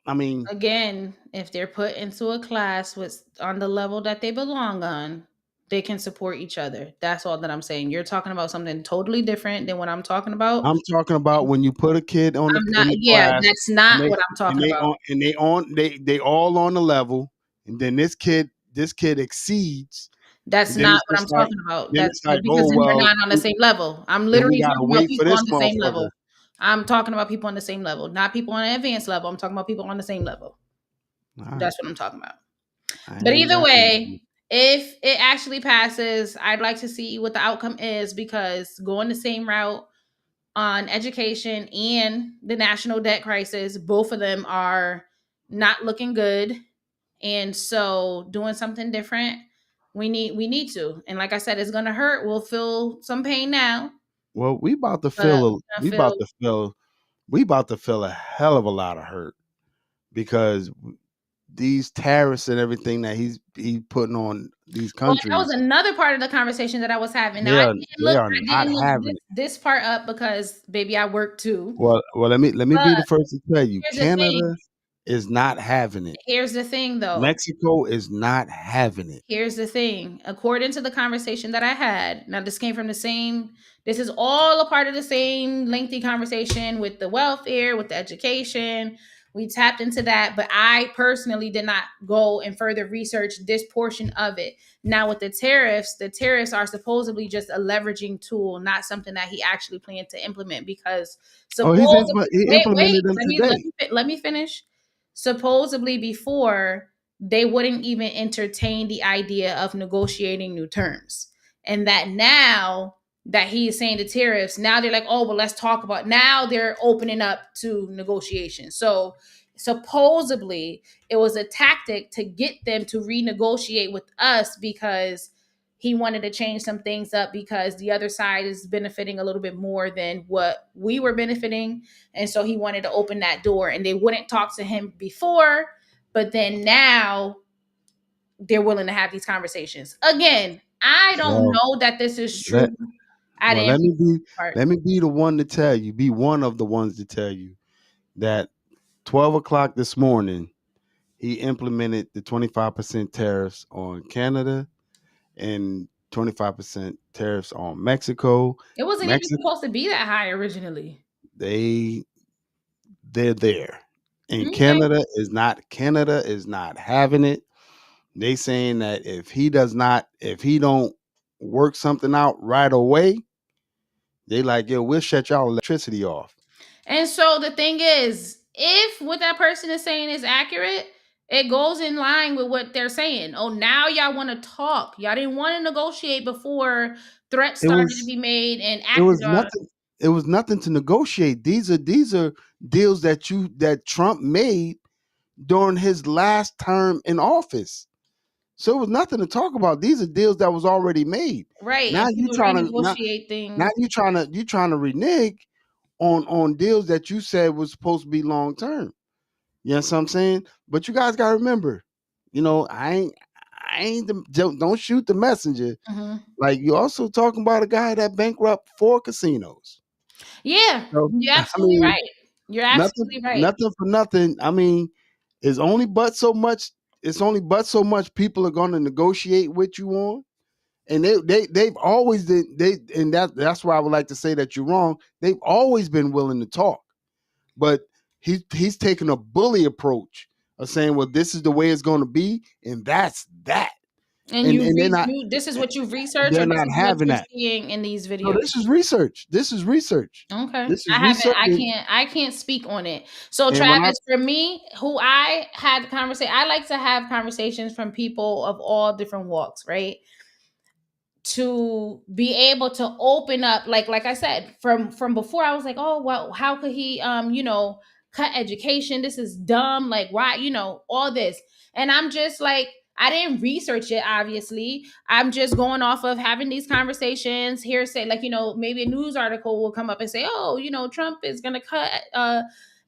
[SPEAKER 2] I mean,
[SPEAKER 1] Again, if they're put into a class with on the level that they belong on, they can support each other. That's all that I'm saying. You're talking about something totally different than what I'm talking about.
[SPEAKER 2] I'm talking about when you put a kid on
[SPEAKER 1] I'm
[SPEAKER 2] in
[SPEAKER 1] not,
[SPEAKER 2] the
[SPEAKER 1] yeah,
[SPEAKER 2] class
[SPEAKER 1] that's
[SPEAKER 2] and
[SPEAKER 1] not what I'm talking about.
[SPEAKER 2] they all on the level, and then this kid exceeds,
[SPEAKER 1] That's
[SPEAKER 2] and then
[SPEAKER 1] not
[SPEAKER 2] it's
[SPEAKER 1] what I'm
[SPEAKER 2] just like
[SPEAKER 1] talking about.
[SPEAKER 2] then
[SPEAKER 1] That's
[SPEAKER 2] it's like,
[SPEAKER 1] because
[SPEAKER 2] oh
[SPEAKER 1] then they're
[SPEAKER 2] well,
[SPEAKER 1] not on the same level. I'm
[SPEAKER 2] then we
[SPEAKER 1] literally
[SPEAKER 2] gotta
[SPEAKER 1] talking about
[SPEAKER 2] wait for
[SPEAKER 1] people
[SPEAKER 2] this
[SPEAKER 1] on the same
[SPEAKER 2] motherfucker.
[SPEAKER 1] level. I'm talking about people on the same level, not people on an advanced level. I'm talking about people on the same level.
[SPEAKER 2] All right,
[SPEAKER 1] That's what I'm talking about.
[SPEAKER 2] I
[SPEAKER 1] But
[SPEAKER 2] ain't
[SPEAKER 1] either
[SPEAKER 2] got nothing.
[SPEAKER 1] way, if it actually passes, I'd like to see what the outcome is because going the same route on education and the national debt crisis, both of them are not looking good. And so doing something different, we need to. And like I said, it's gonna hurt. We'll feel some pain now,
[SPEAKER 2] Well,
[SPEAKER 1] but I feel
[SPEAKER 2] we about to feel a hell of a lot of hurt because these tariffs and everything that he putting on these
[SPEAKER 1] well, that was
[SPEAKER 2] countries,
[SPEAKER 1] another part of the conversation that I was having. Now
[SPEAKER 2] they are they are
[SPEAKER 1] I
[SPEAKER 2] not
[SPEAKER 1] didn't look
[SPEAKER 2] having it.
[SPEAKER 1] this part up because baby, I work too.
[SPEAKER 2] Well, let me
[SPEAKER 1] But
[SPEAKER 2] be the first to tell you,
[SPEAKER 1] here's the thing.
[SPEAKER 2] Canada is not having it.
[SPEAKER 1] Here's the thing though.
[SPEAKER 2] Mexico is not having it.
[SPEAKER 1] Here's the thing. According to the conversation that I had, now this came from the same, this is all a part of the same lengthy conversation with the welfare, with the education. We tapped into that, but I personally did not go and further research this portion of it. Now, with the tariffs are supposedly just a leveraging tool, not something that he actually planned to implement because
[SPEAKER 2] Oh,
[SPEAKER 1] supposedly,
[SPEAKER 2] he
[SPEAKER 1] wait,
[SPEAKER 2] implemented them today.
[SPEAKER 1] let me finish. Supposedly, before they wouldn't even entertain the idea of negotiating new terms. And that now that he is saying the tariffs, now they're like, oh, well, let's talk about now they're opening up to negotiation. So supposedly it was a tactic to get them to renegotiate with us because he wanted to change some things up because the other side is benefiting a little bit more than what we were benefiting. And so he wanted to open that door and they wouldn't talk to him before, but then now they're willing to have these conversations. Again, I don't
[SPEAKER 2] Well,
[SPEAKER 1] know that this is true.
[SPEAKER 2] let
[SPEAKER 1] I
[SPEAKER 2] well
[SPEAKER 1] didn't
[SPEAKER 2] let me
[SPEAKER 1] research
[SPEAKER 2] be
[SPEAKER 1] this part.
[SPEAKER 2] let me be the one to tell you, be one of the ones to tell you that 12 o'clock this morning he implemented the 25% tariffs on Canada and 25% tariffs on Mexico.
[SPEAKER 1] It wasn't even
[SPEAKER 2] Mexico,
[SPEAKER 1] supposed to be that high originally.
[SPEAKER 2] they they're there. And
[SPEAKER 1] Okay.
[SPEAKER 2] Canada is not having it. They saying that if he don't work something out right away, they like, yo, we'll shut y'all electricity off.
[SPEAKER 1] And so the thing is, if what that person is saying is accurate, it goes in line with what they're saying. Oh, now y'all want to talk. Y'all didn't want to negotiate before threats
[SPEAKER 2] It
[SPEAKER 1] started to
[SPEAKER 2] was
[SPEAKER 1] be made and
[SPEAKER 2] it
[SPEAKER 1] acted
[SPEAKER 2] was
[SPEAKER 1] on.
[SPEAKER 2] nothing. It was nothing to negotiate. These are deals that Trump made during his last term in office. So it was nothing to talk about. These are deals that was already made.
[SPEAKER 1] Right.
[SPEAKER 2] Now
[SPEAKER 1] And
[SPEAKER 2] you
[SPEAKER 1] people
[SPEAKER 2] trying to
[SPEAKER 1] renegotiate
[SPEAKER 2] now
[SPEAKER 1] things.
[SPEAKER 2] you trying to renege on deals that you said was supposed to be long term. You know what I'm saying? But you guys gotta remember, I ain't don't shoot the messenger.
[SPEAKER 1] Mhm.
[SPEAKER 2] Like you also talking about a guy that bankrupt 4 casinos.
[SPEAKER 1] Yeah,
[SPEAKER 2] So
[SPEAKER 1] you're
[SPEAKER 2] I
[SPEAKER 1] absolutely
[SPEAKER 2] mean,
[SPEAKER 1] right. You're
[SPEAKER 2] nothing
[SPEAKER 1] absolutely right.
[SPEAKER 2] nothing for nothing. I mean, it's only but so much. It's only but so much people are going to negotiate with you on, and they've always been and that's why I would like to say that you're wrong. They've always been willing to talk, but he's taking a bully approach of saying, well, this is the way it's going to be, and that's that,
[SPEAKER 1] And
[SPEAKER 2] and
[SPEAKER 1] this is what you've researched, or
[SPEAKER 2] they're
[SPEAKER 1] this
[SPEAKER 2] not
[SPEAKER 1] is what
[SPEAKER 2] having
[SPEAKER 1] you're
[SPEAKER 2] that.
[SPEAKER 1] seeing in these
[SPEAKER 2] No,
[SPEAKER 1] videos.
[SPEAKER 2] this is research. This is research.
[SPEAKER 1] Okay.
[SPEAKER 2] This is research,
[SPEAKER 1] I can't speak on it. So
[SPEAKER 2] and when I
[SPEAKER 1] Travis, for me, who I had conversation, I like to have conversations from people of all different walks, right? To be able to open up, like I said, from before I was like, oh well, how could he cut education? This is dumb, like why, all this. And I'm just like, I didn't research it, obviously. I'm just going off of having these conversations, hearsay, like, maybe a news article will come up and say, oh, Trump is gonna cut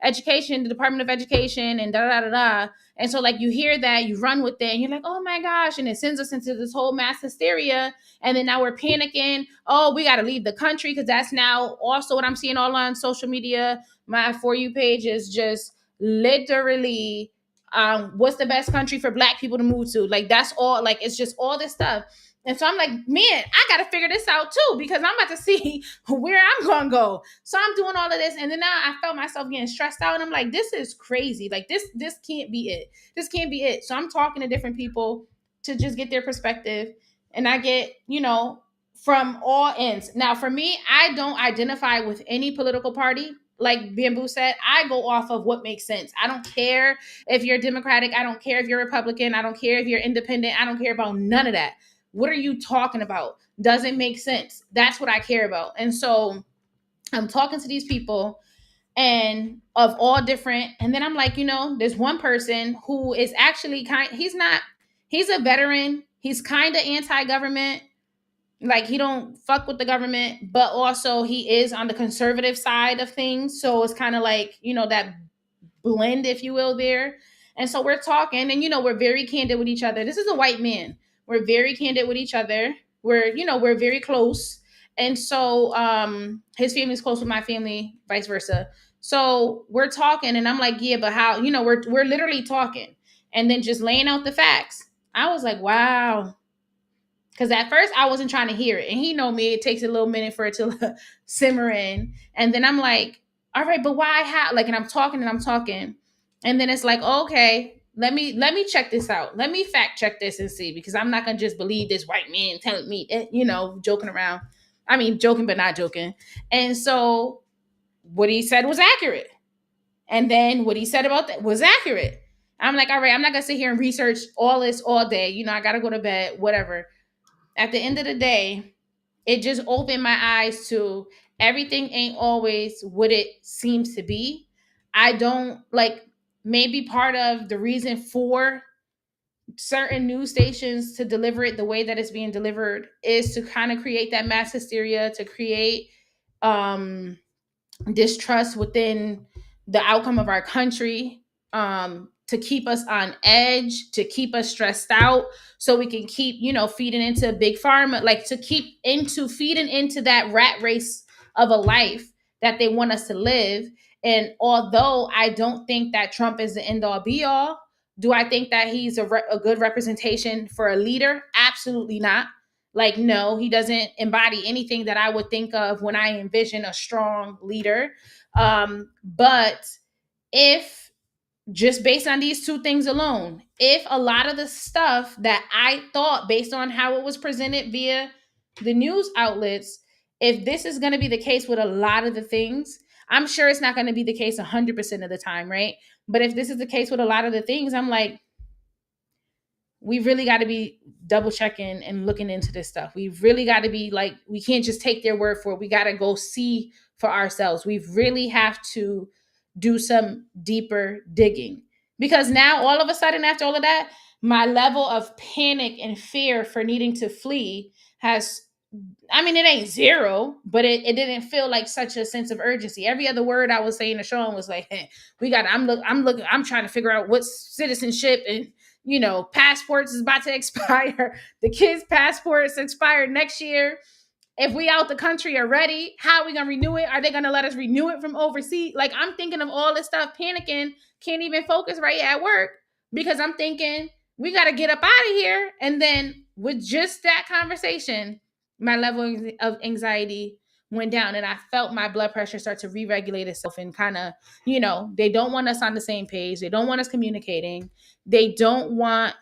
[SPEAKER 1] education, the Department of Education, and da da da da. And so like you hear that, you run with it, and you're like, oh my gosh, and it sends us into this whole mass hysteria. And then now we're panicking. Oh, we got to leave the country because that's now also what I'm seeing all on social media. My For You page is just literally what's the best country for black people to move to? Like that's all, like it's just all this stuff. And so I'm like, man, I gotta figure this out too, because I'm about to see where I'm gonna go. So I'm doing all of this, and then now I felt myself getting stressed out, and I'm like, this is crazy. Like this can't be it. This can't be it. So I'm talking to different people to just get their perspective, and I get, from all ends. Now, for me, I don't identify with any political party. Like Bamboo said, I go off of what makes sense. I don't care if you're Democratic. I don't care if you're Republican. I don't care if you're independent. I don't care about none of that. What are you talking about? Does it make sense? That's what I care about. And so I'm talking to these people and of all different. And then I'm like, there's one person who is actually he's not, he's a veteran. He's kind of anti-government, like he don't fuck with the government, but also he is on the conservative side of things. So it's kind of like, that blend, if you will, there. And so we're talking, and we're very candid with each other. This is a white man. We're very candid with each other. We're very close. And so his family's close with my family, vice versa. So we're talking, and I'm like, yeah, but how, we're literally talking and then just laying out the facts. I was like, wow. Because at first I wasn't trying to hear it. And he know me, it takes a little minute for it to simmer in. And then I'm like, all right, but why, how? Like, and I'm talking and I'm talking. And then it's like, okay, let me check this out. Let me fact check this and see, because I'm not gonna just believe this white man telling me, joking around. I mean, joking, but not joking. And so what he said was accurate. And then what he said about that was accurate. I'm like, all right, I'm not gonna sit here and research all this all day. I gotta go to bed, whatever. At the end of the day, it just opened my eyes to everything ain't always what it seems to be. I don't like, maybe part of the reason for certain news stations to deliver it the way that it's being delivered is to kind of create that mass hysteria, to create um distrust within the outcome of our country, to keep us on edge, to keep us stressed out, so we can keep, feeding into big pharma, like to keep into feeding into that rat race of a life that they want us to live. And although I don't think that Trump is the end all be all, do I think that he's a good representation for a leader? Absolutely not. Like, no, he doesn't embody anything that I would think of when I envision a strong leader. But if, just based on these two things alone, if a lot of the stuff that I thought, based on how it was presented via the news outlets, if this is going to be the case with a lot of the things, I'm sure it's not going to be the case 100% of the time, right? But if this is the case with a lot of the things, I'm like, we really got to be double checking and looking into this stuff. We really got to be like, we can't just take their word for it. We got to go see for ourselves. We really have to do some deeper digging, because now all of a sudden, after all of that, my level of panic and fear for needing to flee has, I mean, it ain't zero, but it didn't feel like such a sense of urgency. Every other word I was saying to Sean was like, hey, we got, I'm looking, I'm trying to figure out what citizenship and, passports is about to expire. The kids' passports expire next year. If we out the country already, how are we gonna renew it? Are they gonna let us renew it from overseas? Like, I'm thinking of all this stuff, panicking, can't even focus right at work, because I'm thinking we gotta get up out of here. And then with just that conversation, my level of anxiety went down, and I felt my blood pressure start to re-regulate itself, and kind of, they don't want us on the same page. They don't want us communicating. They don't want,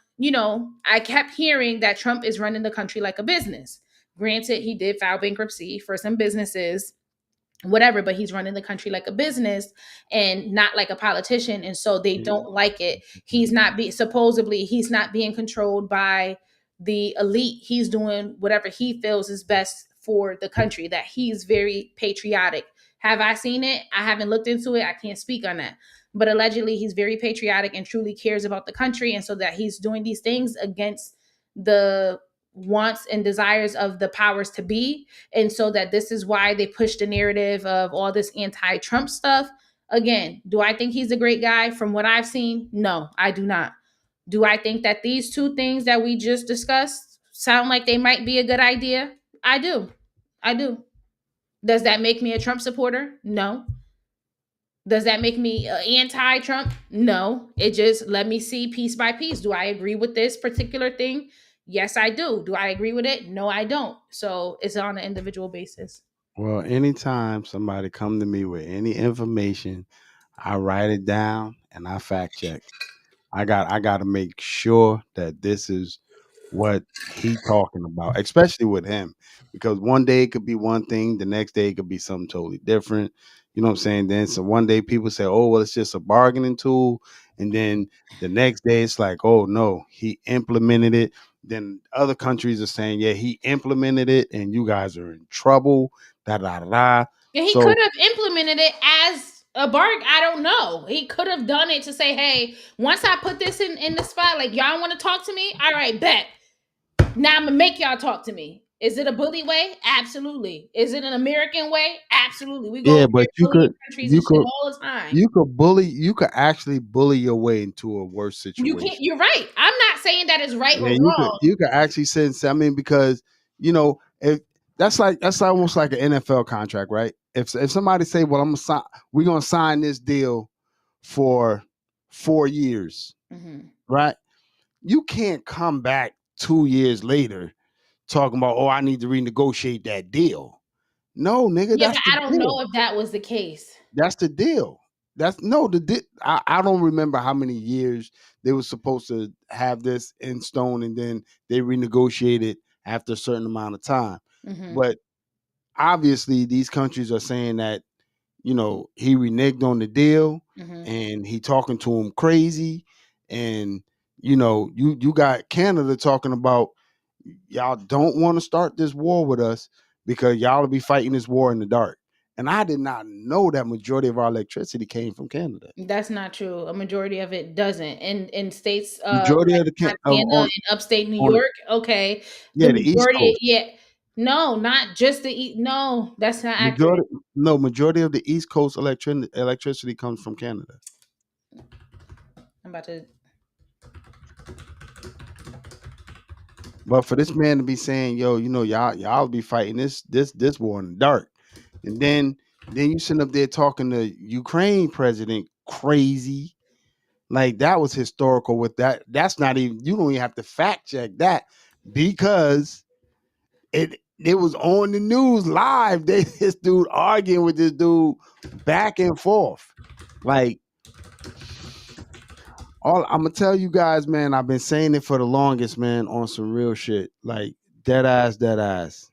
[SPEAKER 1] I kept hearing that Trump is running the country like a business. Granted, he did file bankruptcy for some businesses, whatever, but he's running the country like a business and not like a politician. And so they don't like it. He's not supposedly he's not being controlled by the elite. He's doing whatever he feels is best for the country, that he's very patriotic. Have I seen it? I haven't looked into it. I can't speak on that. But allegedly, he's very patriotic and truly cares about the country. And so that he's doing these things against the wants and desires of the powers to be. And so that this is why they push the narrative of all this anti-Trump stuff. Again, do I think he's a great guy? From what I've seen, no, I do not. Do I think that these two things that we just discussed sound like they might be a good idea? I do. I do. Does that make me a Trump supporter? No. Does that make me anti-Trump? No. It just let me see piece by piece. Do I agree with this particular thing? Yes, I do. Do I agree with it? No, I don't. So it's on an individual basis.
[SPEAKER 2] Well, anytime somebody come to me with any information, I write it down and I fact check. I got to make sure that this is what he talking about, especially with him, because one day it could be one thing, the next day it could be something totally different. You know what I'm saying? Then so one day people say, "Oh, well, it's just a bargaining tool," and then the next day it's like, "Oh no, he implemented it." Then other countries are saying, "Yeah, he implemented it, and you guys are in trouble." Da da da. Da.
[SPEAKER 1] And he could
[SPEAKER 2] So
[SPEAKER 1] have implemented it as a bargain. I don't know. He could have done it to say, hey, once I put this in the spot, like y'all want to talk to me? All right, bet. Now I'm gonna make y'all talk to me. Is it a bully way? Absolutely. Is it an American way? Absolutely. We go
[SPEAKER 2] yeah,
[SPEAKER 1] over there
[SPEAKER 2] but you
[SPEAKER 1] bullying
[SPEAKER 2] could
[SPEAKER 1] countries
[SPEAKER 2] you
[SPEAKER 1] and shit
[SPEAKER 2] could
[SPEAKER 1] all the time.
[SPEAKER 2] you could actually bully your way into a worse
[SPEAKER 1] You can't.
[SPEAKER 2] situation.
[SPEAKER 1] You're right. I'm not saying that is right
[SPEAKER 2] Yeah,
[SPEAKER 1] or wrong.
[SPEAKER 2] you could actually sense. I mean, because if that's almost like an NFL contract, right? If somebody say, "Well, we're gonna sign this deal for 4 years,"
[SPEAKER 1] Mhm.
[SPEAKER 2] right? You can't come back 2 years later talking about, "Oh, I need to renegotiate that deal." No, nigga,
[SPEAKER 1] Yeah,
[SPEAKER 2] that's
[SPEAKER 1] but
[SPEAKER 2] the
[SPEAKER 1] I don't
[SPEAKER 2] deal.
[SPEAKER 1] know if that was the case.
[SPEAKER 2] That's the deal. That's no the I don't remember how many years they were supposed to have this in stone, and then they renegotiated after a certain amount of time.
[SPEAKER 1] Hmm.
[SPEAKER 2] But obviously, these countries are saying that he reneged on the deal,
[SPEAKER 1] Hmm.
[SPEAKER 2] and he talking to him crazy, and you got Canada talking about y'all don't want to start this war with us because y'all will be fighting this war in the dark. And I did not know that majority of our electricity came from Canada.
[SPEAKER 1] That's not true. A majority of it doesn't. In states
[SPEAKER 2] Majority
[SPEAKER 1] like
[SPEAKER 2] of the
[SPEAKER 1] Montana
[SPEAKER 2] on
[SPEAKER 1] and upstate New
[SPEAKER 2] on
[SPEAKER 1] York, okay, the
[SPEAKER 2] yeah, the East
[SPEAKER 1] majority,
[SPEAKER 2] Coast.
[SPEAKER 1] yeah, no, not just the no, that's not accurate.
[SPEAKER 2] Majority no majority of the East Coast electricity comes from Canada.
[SPEAKER 1] I'm about to.
[SPEAKER 2] But for this man to be saying, "Yo, y'all be fighting this war in the dark," and then you sitting up there talking to Ukraine president crazy. Like that was historical with that. That's not even you don't even have to fact check that because it was on the news live. They this dude arguing with this dude back and forth. Like all I'm gonna tell you guys, man, I've been saying it for the longest, man, on some real shit. Like dead ass, dead ass.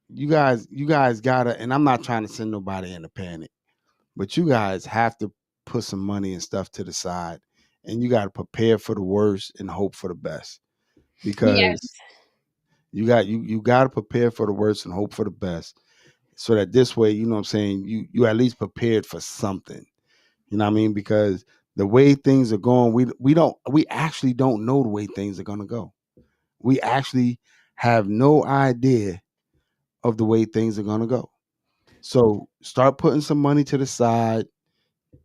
[SPEAKER 2] You guys gotta, and I'm not trying to send nobody in a panic, but you guys have to put some money and stuff to the side, and you gotta prepare for the worst and hope for the best because
[SPEAKER 1] Yes.
[SPEAKER 2] you got to prepare for the worst and hope for the best so that this way you know what I'm saying you at least prepared for something, you know what I mean, because the way things are going we actually don't know the way things are going to go. We actually have no idea of the way things are going to go. So start putting some money to the side,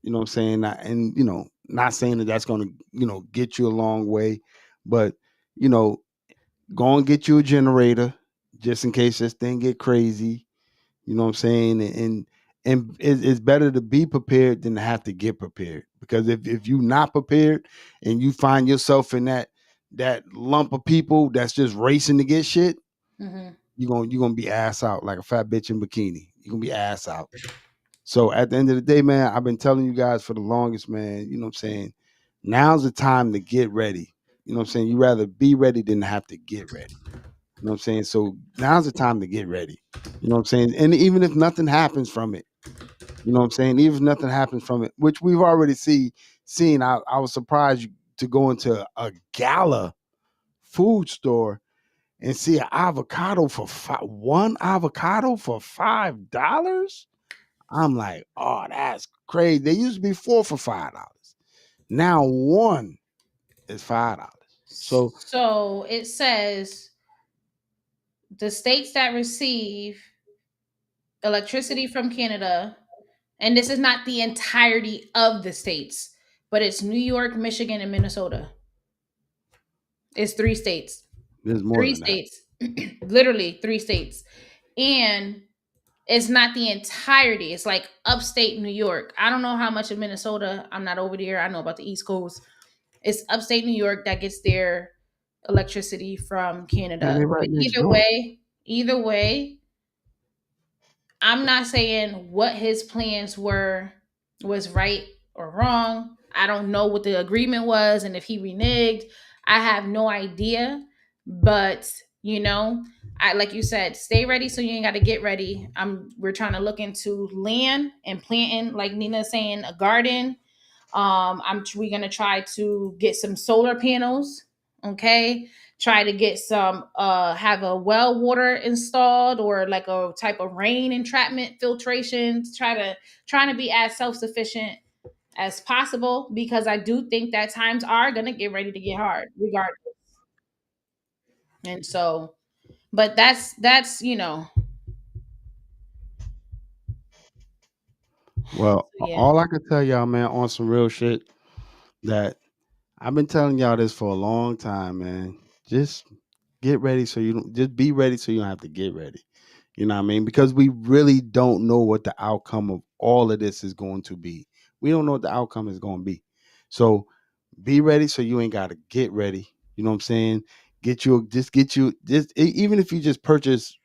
[SPEAKER 2] you know what I'm saying, and not saying that that's going to get you a long way, but you know go and get you a generator just in case this thing get crazy. You know what I'm saying? And it's better to be prepared than to have to get prepared. Because if you're not prepared and you find yourself in that lump of people that's just racing to get shit,
[SPEAKER 1] Hmm.
[SPEAKER 2] you're gonna be ass out like a fat bitch in bikini. You're gonna be ass out. So at the end of the day, man, I've been telling you guys for the longest, man, you know what I'm saying? Now's the time to get ready. You know what I'm saying? You rather be ready than have to get ready. You know what I'm saying? So now's the time to get ready. You know what I'm saying? And even if nothing happens from it, you know what I'm saying? Even if nothing happens from it, which we've already seen, I was surprised to go into a gala food store and see an avocado for one avocado for $5. I'm like, oh, that's crazy. They used to be four for $5. Now one is $5. So
[SPEAKER 1] So it says the states that receive electricity from Canada, and this is not the entirety of the states, but it's New York, Michigan, and Minnesota. It's three states.
[SPEAKER 2] there's more
[SPEAKER 1] Three
[SPEAKER 2] than that.
[SPEAKER 1] states. Literally three states. And It's not the entirety. It's like upstate New York. I don't know how much of Minnesota. I'm not over there. I know about the East Coast. It's upstate New York that gets their electricity from
[SPEAKER 2] Man,
[SPEAKER 1] Canada.
[SPEAKER 2] they
[SPEAKER 1] But
[SPEAKER 2] right next door.
[SPEAKER 1] either way, I'm not saying what his plans were was right or wrong. I don't know what the agreement was and if he reneged. I have no idea. But I like you said, stay ready so you ain't got to get ready. We're trying to look into land and planting, like Nina's saying, a garden. We're gonna try to get some solar panels. Okay, try to get some have a well water installed or like a type of rain entrapment filtration. Trying to be as self sufficient as possible because I do think that times are gonna get ready to get hard, regardless. And so, but that's
[SPEAKER 2] Well,
[SPEAKER 1] yeah.
[SPEAKER 2] all I can tell y'all, man, on some real shit, that I've been telling y'all this for a long time, man. Just get ready so you don't just be ready so you don't have to get ready. You know what I mean? Because we really don't know what the outcome of all of this is going to be. We don't know what the outcome is going to be. So be ready so you ain't got to get ready. You know what I'm saying? Even if you just purchase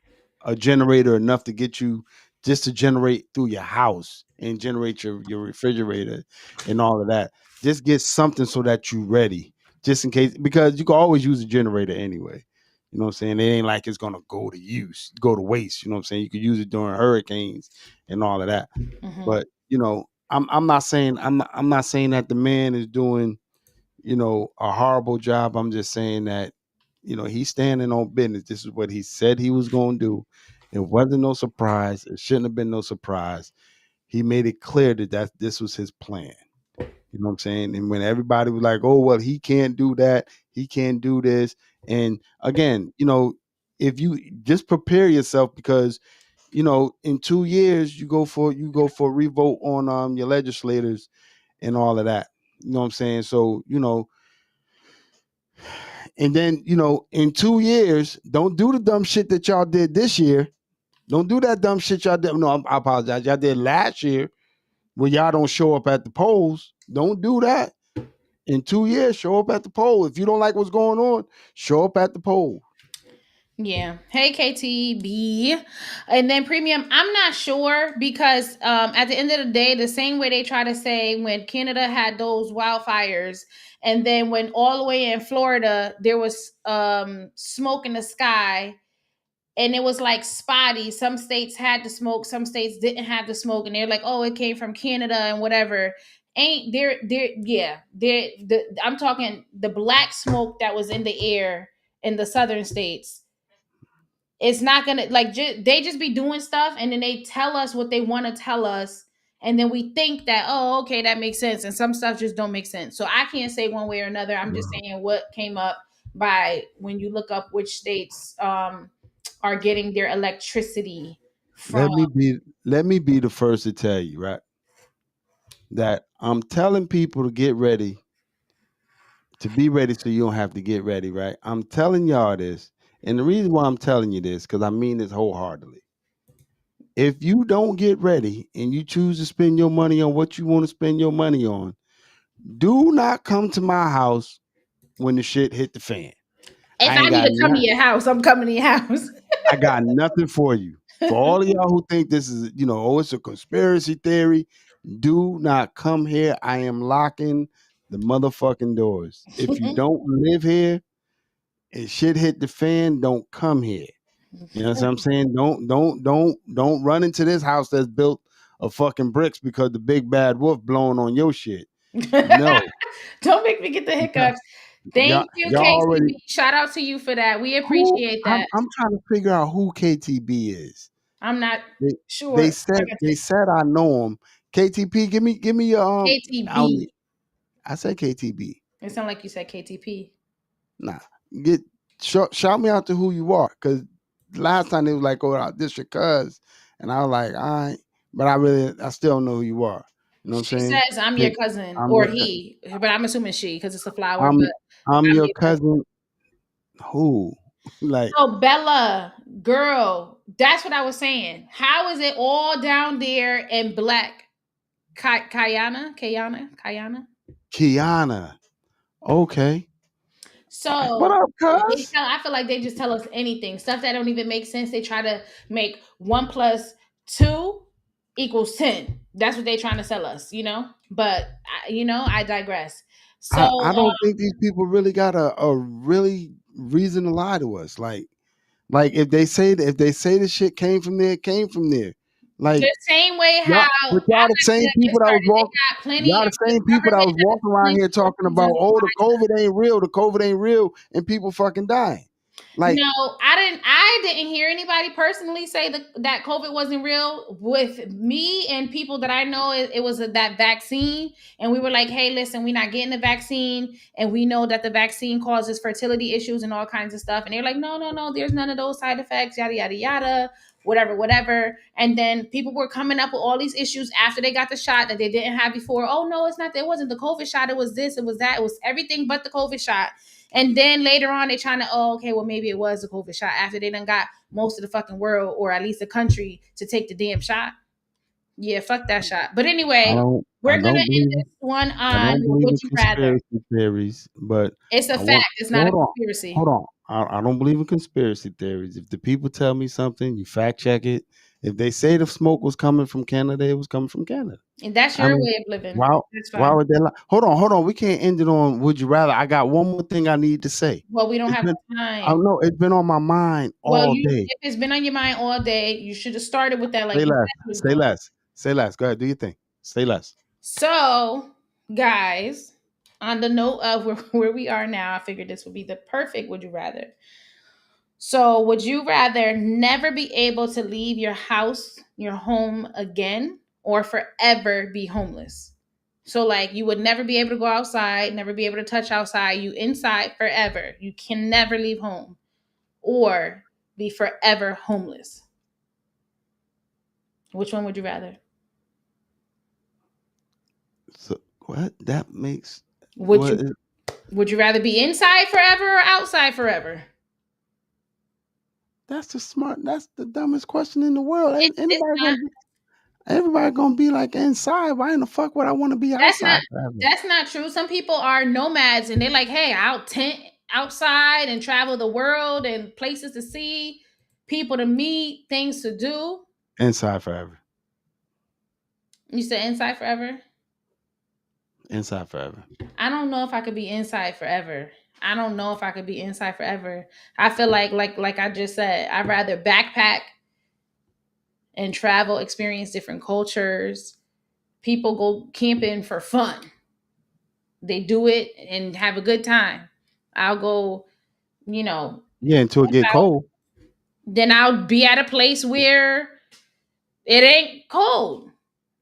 [SPEAKER 2] a generator enough to get you just to generate through your house and generate your refrigerator and all of that. Just get something so that you ready just in case, because you can always use a generator anyway. You know what I'm saying? It ain't like it's gonna go to waste. You know what I'm saying? You could use it during hurricanes and all of that.
[SPEAKER 1] Hmm.
[SPEAKER 2] But I'm not saying that the man is doing a horrible job. I'm just saying that he's standing on business. This is what he said he was going to do. It wasn't no surprise. It shouldn't have been no surprise. He made it clear that this was his plan. You know what I'm saying? And when everybody was like, "Oh well, he can't do that. He can't do this," and again, if you just prepare yourself, because in 2 years you go for a revote on your legislators and all of that. You know what I'm saying? So and then in 2 years, don't do the dumb shit that y'all did this year. Don't do that dumb shit y'all did. No, I apologize. Y'all did last year where y'all don't show up at the polls. Don't do that. In 2 years, show up at the poll. If you don't like what's going on, show up at the poll.
[SPEAKER 1] Yeah. Hey, KTB. And then premium, I'm not sure because at the end of the day, the same way they try to say when Canada had those wildfires, and then when all the way in Florida, there was smoke in the sky, and it was like spotty. Some states had the smoke, some states didn't have the smoke, and they're like, oh, it came from Canada and whatever. Ain't there, yeah, I'm talking the black smoke that was in the air in the southern states. It's not gonna like they just be doing stuff and then they tell us what they want to tell us, and then we think that, oh, okay, that makes sense, and some stuff just don't make sense. So I can't say one way or another. I'm just
[SPEAKER 2] Well,
[SPEAKER 1] saying what came up by when you look up which states are getting their electricity from.
[SPEAKER 2] let me be the first to tell you, right, that I'm telling people to get ready, to be ready so you don't have to get ready, right? I'm telling y'all this. And the reason why I'm telling you this, because I mean this wholeheartedly. If you don't get ready and you choose to spend your money on what you want to spend your money on, do not come to my house when the shit hit the fan.
[SPEAKER 1] If
[SPEAKER 2] I
[SPEAKER 1] I
[SPEAKER 2] ain't
[SPEAKER 1] need
[SPEAKER 2] got
[SPEAKER 1] to come to
[SPEAKER 2] nothing.
[SPEAKER 1] your house, I'm coming to your house.
[SPEAKER 2] I got nothing for you. For all of y'all who think this is, oh, it's a conspiracy theory, do not come here. I am locking the motherfucking doors. If you don't live here and shit hit the fan, don't come here. You know what I'm saying? Don't run into this house that's built of fucking bricks because the big bad wolf blowing on your shit. No.
[SPEAKER 1] Don't make me get the hiccups.
[SPEAKER 2] y'all
[SPEAKER 1] Thank you,
[SPEAKER 2] y'all already
[SPEAKER 1] KCB. Shout out to you for that. We
[SPEAKER 2] who
[SPEAKER 1] appreciate
[SPEAKER 2] I'm
[SPEAKER 1] that.
[SPEAKER 2] I'm trying to figure out who KTB is.
[SPEAKER 1] I'm not
[SPEAKER 2] They they
[SPEAKER 1] sure.
[SPEAKER 2] said
[SPEAKER 1] I got
[SPEAKER 2] they said I know him. KTP, give me your I don't
[SPEAKER 1] KTB.
[SPEAKER 2] need, I said KTB.
[SPEAKER 1] It sounded like you said KTP.
[SPEAKER 2] Nah, get shout me out to who you are, because last time they was like, "Oh, this your cuz," and I was like, "All right," but I still don't know who you are. You know what I'm
[SPEAKER 1] She
[SPEAKER 2] saying?
[SPEAKER 1] says I'm your
[SPEAKER 2] Hey,
[SPEAKER 1] cousin,
[SPEAKER 2] I'm
[SPEAKER 1] or
[SPEAKER 2] your
[SPEAKER 1] he, but I'm assuming she because it's a flower.
[SPEAKER 2] I'm
[SPEAKER 1] But
[SPEAKER 2] I'm
[SPEAKER 1] I'm
[SPEAKER 2] your
[SPEAKER 1] your cousin.
[SPEAKER 2] cousin. Who? Like
[SPEAKER 1] So Bella, girl, that's what I was saying. How is it all down there in black? Kayana.
[SPEAKER 2] Kiana. Okay. What
[SPEAKER 1] So
[SPEAKER 2] up, cuz?
[SPEAKER 1] I feel like they just tell us anything, stuff that don't even make sense. They try to make 1 + 2 = 10. That's what they're trying to sell us, you know. But I digress. So
[SPEAKER 2] I don't think these people really got a really reason to lie to us. Like if they say the shit came from there, it came from there. Like
[SPEAKER 1] the same way how
[SPEAKER 2] y'all,
[SPEAKER 1] I'm
[SPEAKER 2] but
[SPEAKER 1] not
[SPEAKER 2] y'all the same
[SPEAKER 1] gonna get
[SPEAKER 2] people that was
[SPEAKER 1] started. They
[SPEAKER 2] walking.
[SPEAKER 1] got plenty
[SPEAKER 2] Y'all
[SPEAKER 1] of
[SPEAKER 2] the
[SPEAKER 1] the
[SPEAKER 2] same people that
[SPEAKER 1] government
[SPEAKER 2] was
[SPEAKER 1] has
[SPEAKER 2] walking around
[SPEAKER 1] plenty
[SPEAKER 2] here
[SPEAKER 1] of
[SPEAKER 2] talking about,
[SPEAKER 1] reasons.
[SPEAKER 2] oh, the COVID ain't real, the COVID ain't real, and people fucking dying. Like,
[SPEAKER 1] No, I didn't hear anybody personally say that COVID wasn't real. With me and people that I know, it was that vaccine, and we were like, "Hey, listen, we're not getting the vaccine, and we know that the vaccine causes fertility issues and all kinds of stuff." And they're like, "No, no, no, there's none of those side effects, yada yada yada, whatever, whatever." And then people were coming up with all these issues after they got the shot that they didn't have before. Oh no, it's not. It wasn't the COVID shot. It was this. It was that. It was everything but the COVID shot. And then later on, they trying to, oh, okay, well, maybe it was the COVID shot after they done got most of the fucking world, or at least the country, to take the damn shot. Yeah, fuck that shot. But anyway,
[SPEAKER 2] I
[SPEAKER 1] we're gonna
[SPEAKER 2] don't
[SPEAKER 1] end
[SPEAKER 2] believe
[SPEAKER 1] this one
[SPEAKER 2] I
[SPEAKER 1] on
[SPEAKER 2] don't believe
[SPEAKER 1] would
[SPEAKER 2] in
[SPEAKER 1] you rather.
[SPEAKER 2] conspiracy theories, but
[SPEAKER 1] It's a
[SPEAKER 2] I want
[SPEAKER 1] fact. It's not a
[SPEAKER 2] hold on,
[SPEAKER 1] conspiracy.
[SPEAKER 2] hold on. I don't believe in conspiracy theories. If the people tell me something, you fact check it. If they say the smoke was coming from Canada, it was coming from Canada.
[SPEAKER 1] And that's
[SPEAKER 2] I
[SPEAKER 1] your
[SPEAKER 2] mean,
[SPEAKER 1] way of living.
[SPEAKER 2] why
[SPEAKER 1] That's
[SPEAKER 2] why
[SPEAKER 1] fine.
[SPEAKER 2] would they lie? Hold on. We can't end it on would you rather. I got one more thing I need to say.
[SPEAKER 1] Well, we don't
[SPEAKER 2] It's
[SPEAKER 1] have
[SPEAKER 2] been I
[SPEAKER 1] time.
[SPEAKER 2] know it's been on my mind
[SPEAKER 1] Well,
[SPEAKER 2] all day.
[SPEAKER 1] if it's been on your mind all day, you should have started with that, like
[SPEAKER 2] Say
[SPEAKER 1] you
[SPEAKER 2] less.
[SPEAKER 1] said you was
[SPEAKER 2] Say
[SPEAKER 1] going.
[SPEAKER 2] less. Say less. Go ahead. Do your thing. Say less.
[SPEAKER 1] So, guys, on the note of where we are now, I figured this would be the perfect would you rather. So, would you rather never be able to leave your house, your home again, or forever be homeless? So, like, you would never be able to go outside, never be able to touch outside, you inside forever. You can never leave home, or be forever homeless. Which one would you rather?
[SPEAKER 2] So what that makes
[SPEAKER 1] Would
[SPEAKER 2] what
[SPEAKER 1] you would you rather be inside forever or outside forever?
[SPEAKER 2] that's the dumbest question in the world. Ain't
[SPEAKER 1] It's not.
[SPEAKER 2] everybody gonna be like inside. Why in the fuck would I want to be
[SPEAKER 1] That's not
[SPEAKER 2] outside forever?
[SPEAKER 1] that's not true. Some people are nomads and they're like, hey, I'll tent outside and travel the world and places to see, people to meet, things to do.
[SPEAKER 2] Inside forever.
[SPEAKER 1] You said inside forever?
[SPEAKER 2] Inside forever.
[SPEAKER 1] I don't know if I could be inside forever. I don't know if I could be inside forever. I feel like I just said, I'd rather backpack and travel, experience different cultures. People go camping for fun. They do it and have a good time. I'll go, you know,
[SPEAKER 2] Yeah, until it get cold.
[SPEAKER 1] then I'll be at a place where it ain't cold.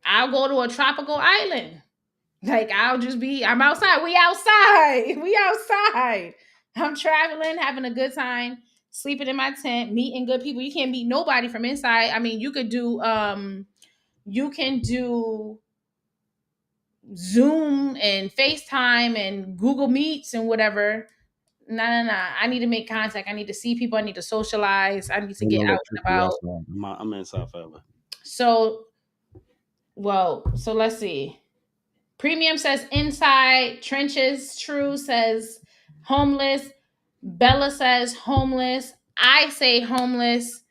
[SPEAKER 1] I'll go to a tropical island. Like I'm outside. We outside. We outside. I'm traveling, having a good time, sleeping in my tent, meeting good people. You can't meet nobody from inside. I mean, you can do Zoom and FaceTime and Google Meets and whatever. No, no, no. I need to make contact. I need to see people. I need to socialize. I need to
[SPEAKER 2] Ain't
[SPEAKER 1] get
[SPEAKER 2] no
[SPEAKER 1] out and
[SPEAKER 2] electricity
[SPEAKER 1] about.
[SPEAKER 2] outside. I'm inside forever.
[SPEAKER 1] So, so let's see. Premium says inside trenches. True says homeless. Bella says homeless. I say homeless.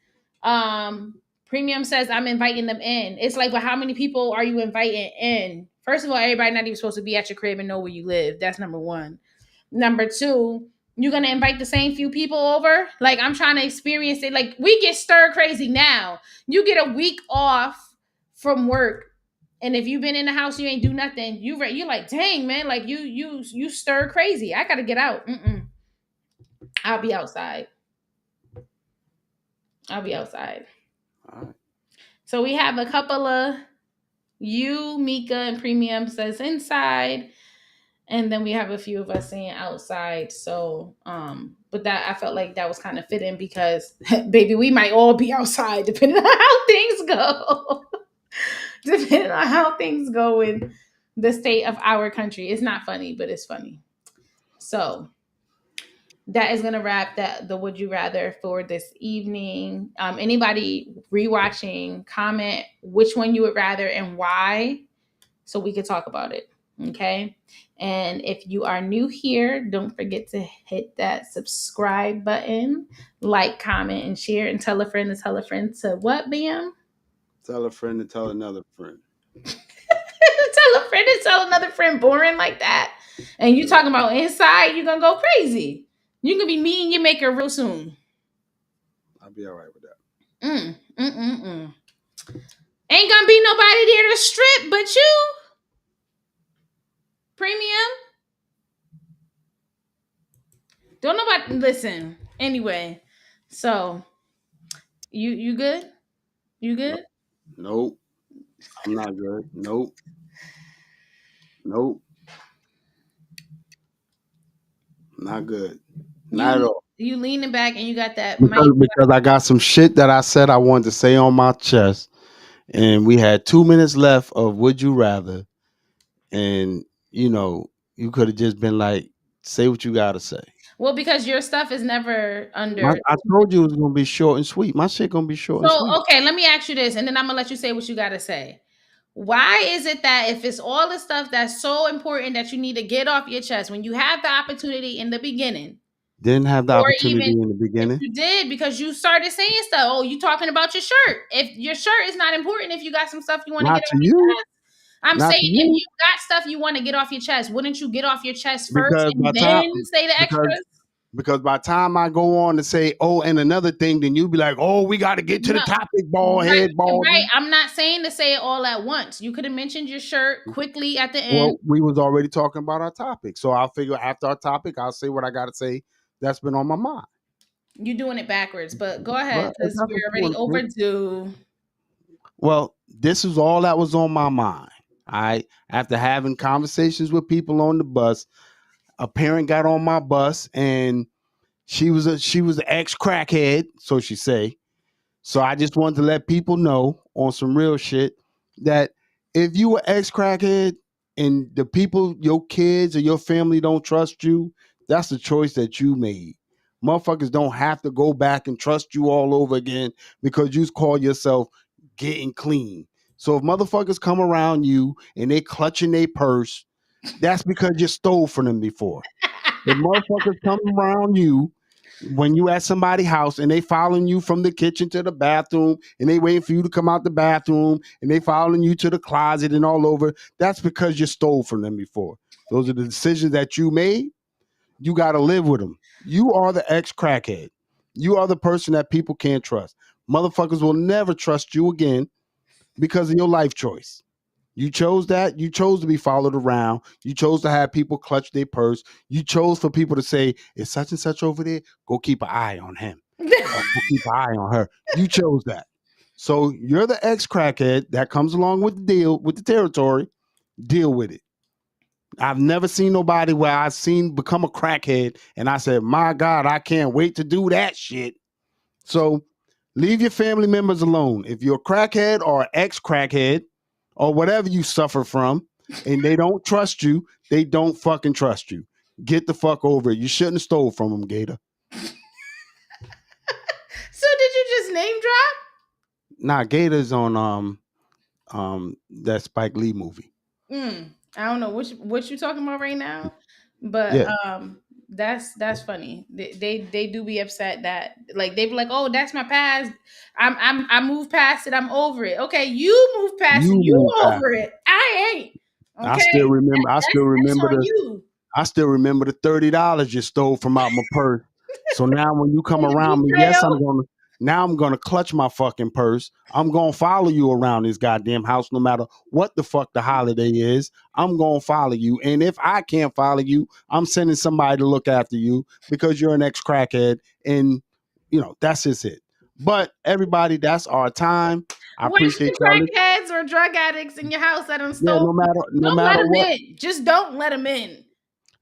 [SPEAKER 1] Premium says I'm inviting them in. It's like, but how many people are you inviting in? First of all, everybody not even supposed to be at your crib and know where you live. That's number one. Number two, you're gonna invite the same few people over. Like I'm trying to experience it. Like we get stir crazy now. You get a week off from work, and if you've been in the house, you ain't do nothing. You're like, dang man, like you stir crazy. I gotta get out. I'll be outside. I'll be outside.
[SPEAKER 2] All right.
[SPEAKER 1] So we have a couple of you, Mika, and Premium says inside. And then we have a few of us saying outside. So, but that I felt like that was kind of fitting because, baby, we might all be outside depending on how things go. Depending on how things go in the state of our country. It's not funny, but it's funny. So, that is gonna wrap the would you rather for this evening. Anybody rewatching, comment which one you would rather and why, so we could talk about it. Okay. And if you are new here, don't forget to hit that subscribe button, like, comment, and share, and tell a friend to tell a friend to what, Bam?
[SPEAKER 2] Tell a friend to tell another friend.
[SPEAKER 1] Tell a friend to tell another friend, boring like that. And you talking about inside, you're gonna go crazy. You're gonna be meeting your maker real soon.
[SPEAKER 2] I'll be all right with that.
[SPEAKER 1] Mm. Ain't gonna be nobody there to strip but you. Premium. Don't nobody listen. Anyway, so you good? You
[SPEAKER 2] Nope.
[SPEAKER 1] good?
[SPEAKER 2] Nope. I'm not good. Nope. Nope. Not good. Not at
[SPEAKER 1] You
[SPEAKER 2] all.
[SPEAKER 1] you leaning back and you got that mic.
[SPEAKER 2] Because I got some shit that I said I wanted to say on my chest, and we had 2 minutes left of Would You Rather, and you could have just been like, say what you gotta say.
[SPEAKER 1] Well, because your stuff is never under.
[SPEAKER 2] I told you it was gonna be short and sweet. My shit gonna be short and
[SPEAKER 1] So
[SPEAKER 2] sweet.
[SPEAKER 1] okay, let me ask you this, and then I'm gonna let you say what you gotta say. Why is it that if it's all the stuff that's so important that you need to get off your chest when you have the opportunity in the beginning,
[SPEAKER 2] Didn't have the
[SPEAKER 1] or
[SPEAKER 2] opportunity
[SPEAKER 1] even
[SPEAKER 2] in the
[SPEAKER 1] if
[SPEAKER 2] beginning.
[SPEAKER 1] you did because you started saying stuff, oh, you talking about your shirt. If your shirt is not important, if you got some stuff you want to get
[SPEAKER 2] Not
[SPEAKER 1] off
[SPEAKER 2] to
[SPEAKER 1] your
[SPEAKER 2] you.
[SPEAKER 1] chest, I'm
[SPEAKER 2] Not
[SPEAKER 1] saying
[SPEAKER 2] to
[SPEAKER 1] if
[SPEAKER 2] you.
[SPEAKER 1] you got stuff you want to get off your chest, wouldn't you get off your chest first
[SPEAKER 2] Because
[SPEAKER 1] and then say the
[SPEAKER 2] because
[SPEAKER 1] extras?
[SPEAKER 2] because by the time I go on to say, oh, and another thing, then you be like, oh, we got to get to the
[SPEAKER 1] No,
[SPEAKER 2] topic, bald
[SPEAKER 1] right,
[SPEAKER 2] head,
[SPEAKER 1] right.
[SPEAKER 2] baldy.
[SPEAKER 1] I'm not saying to say it all at once. You could have mentioned your shirt quickly at the end.
[SPEAKER 2] Well, we was already talking about our topic, so I'll figure after our topic, I'll say what I got to say. That's been on my mind.
[SPEAKER 1] You doing it backwards, but go ahead
[SPEAKER 2] But it's
[SPEAKER 1] because
[SPEAKER 2] nothing
[SPEAKER 1] we're
[SPEAKER 2] to
[SPEAKER 1] already
[SPEAKER 2] it.
[SPEAKER 1] overdue.
[SPEAKER 2] Well, this is all that was on my mind. I After having conversations with people on the bus, a parent got on my bus and she was an ex crackhead, so she say. So I just wanted to let people know on some real shit that if you were ex crackhead and the people, your kids or your family don't trust you, that's the choice that you made. Motherfuckers don't have to go back and trust you all over again because you call yourself getting clean. So if motherfuckers come around you and they clutching their purse, that's because you stole from them before. If motherfuckers come around you when you at somebody's house and they following you from the kitchen to the bathroom and they waiting for you to come out the bathroom and they following you to the closet and all over, that's because you stole from them before. Those are the decisions that you made. You got to live with them. You are the ex crackhead. You are the person that people can't trust. Motherfuckers will never trust you again because of your life choice. You chose that. You chose to be followed around. You chose to have people clutch their purse. You chose for people to say, "Is such and such over there? Go keep an eye on him, or go keep an eye on her." You chose that. So you're the ex crackhead that comes along with the deal, with the territory. Deal with it. I've never seen nobody where I've seen become a crackhead and I said, "My God, I can't wait to do that shit." So leave your family members alone. If you're a crackhead or an ex crackhead or whatever you suffer from and they don't trust you, they don't fucking trust you. Get the fuck over it. You shouldn't have stole from them, Gator.
[SPEAKER 1] So did you just name drop?
[SPEAKER 2] Nah, Gator's on that Spike Lee movie.
[SPEAKER 1] I don't know what you talking about right now, but
[SPEAKER 2] Yeah.
[SPEAKER 1] that's funny. They do be upset that like they be like, oh, that's my past. I moved past it. I'm over it. Okay, you moved past it.
[SPEAKER 2] You
[SPEAKER 1] You
[SPEAKER 2] move past
[SPEAKER 1] over
[SPEAKER 2] it.
[SPEAKER 1] it. I ain't.
[SPEAKER 2] I
[SPEAKER 1] Okay,
[SPEAKER 2] still remember I still
[SPEAKER 1] that's
[SPEAKER 2] remember
[SPEAKER 1] on
[SPEAKER 2] the
[SPEAKER 1] you.
[SPEAKER 2] I still remember the $30 you stole from out my purse. So now when you come
[SPEAKER 1] In the
[SPEAKER 2] around
[SPEAKER 1] beach
[SPEAKER 2] me, yes,
[SPEAKER 1] trail.
[SPEAKER 2] I'm gonna clutch my fucking purse. I'm gonna follow you around this goddamn house no matter what the fuck the holiday is. I'm gonna follow you. And if I can't follow you, I'm sending somebody to look after you because you're an ex crackhead and that's just it. But everybody, that's our time. I
[SPEAKER 1] When
[SPEAKER 2] appreciate
[SPEAKER 1] the
[SPEAKER 2] y'all.
[SPEAKER 1] crackheads or drug addicts in your house that done
[SPEAKER 2] Yeah,
[SPEAKER 1] stole,
[SPEAKER 2] no
[SPEAKER 1] don't let
[SPEAKER 2] matter
[SPEAKER 1] them
[SPEAKER 2] what.
[SPEAKER 1] in. Just don't let them in.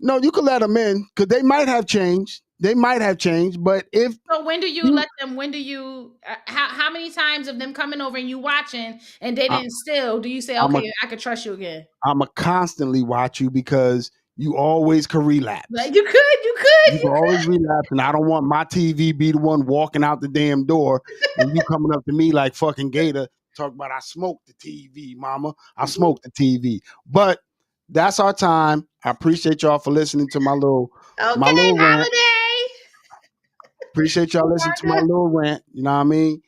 [SPEAKER 2] No, you could let them in because they might have changed. They might have changed, but if
[SPEAKER 1] So when do you
[SPEAKER 2] you,
[SPEAKER 1] let them? When do you? How many times of them coming over and you watching and they
[SPEAKER 2] I,
[SPEAKER 1] didn't steal? Do you say
[SPEAKER 2] I'm a,
[SPEAKER 1] okay? I could trust you again.
[SPEAKER 2] I'm a constantly watch you because You always can relapse.
[SPEAKER 1] Like you could.
[SPEAKER 2] You can always relapse, and I don't want my TV be the one walking out the damn door and you coming up to me like fucking Gator, talk about I smoked the TV, mama. I smoked the TV. But that's our time. I appreciate y'all for listening to my little
[SPEAKER 1] Okay,
[SPEAKER 2] rant.
[SPEAKER 1] Holiday.
[SPEAKER 2] Appreciate y'all listening to my little rant. You know what I mean?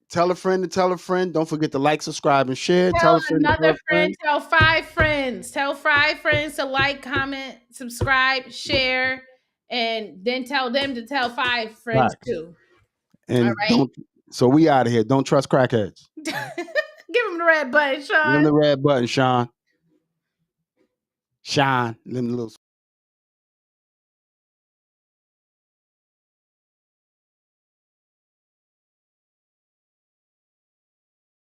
[SPEAKER 2] Tell a friend to tell a friend. Don't forget to like, subscribe, and share. Tell a friend to tell
[SPEAKER 1] Another
[SPEAKER 2] a
[SPEAKER 1] friend,
[SPEAKER 2] friend.
[SPEAKER 1] tell 5 friends. Tell 5 friends to like, comment, subscribe, share, and then tell them to tell 5 friends
[SPEAKER 2] Facts.
[SPEAKER 1] too.
[SPEAKER 2] And
[SPEAKER 1] All right.
[SPEAKER 2] don't. So we out of here. Don't trust crackheads.
[SPEAKER 1] Give them the red button, Sean.
[SPEAKER 2] Give them the red button, Sean. Shine. Them little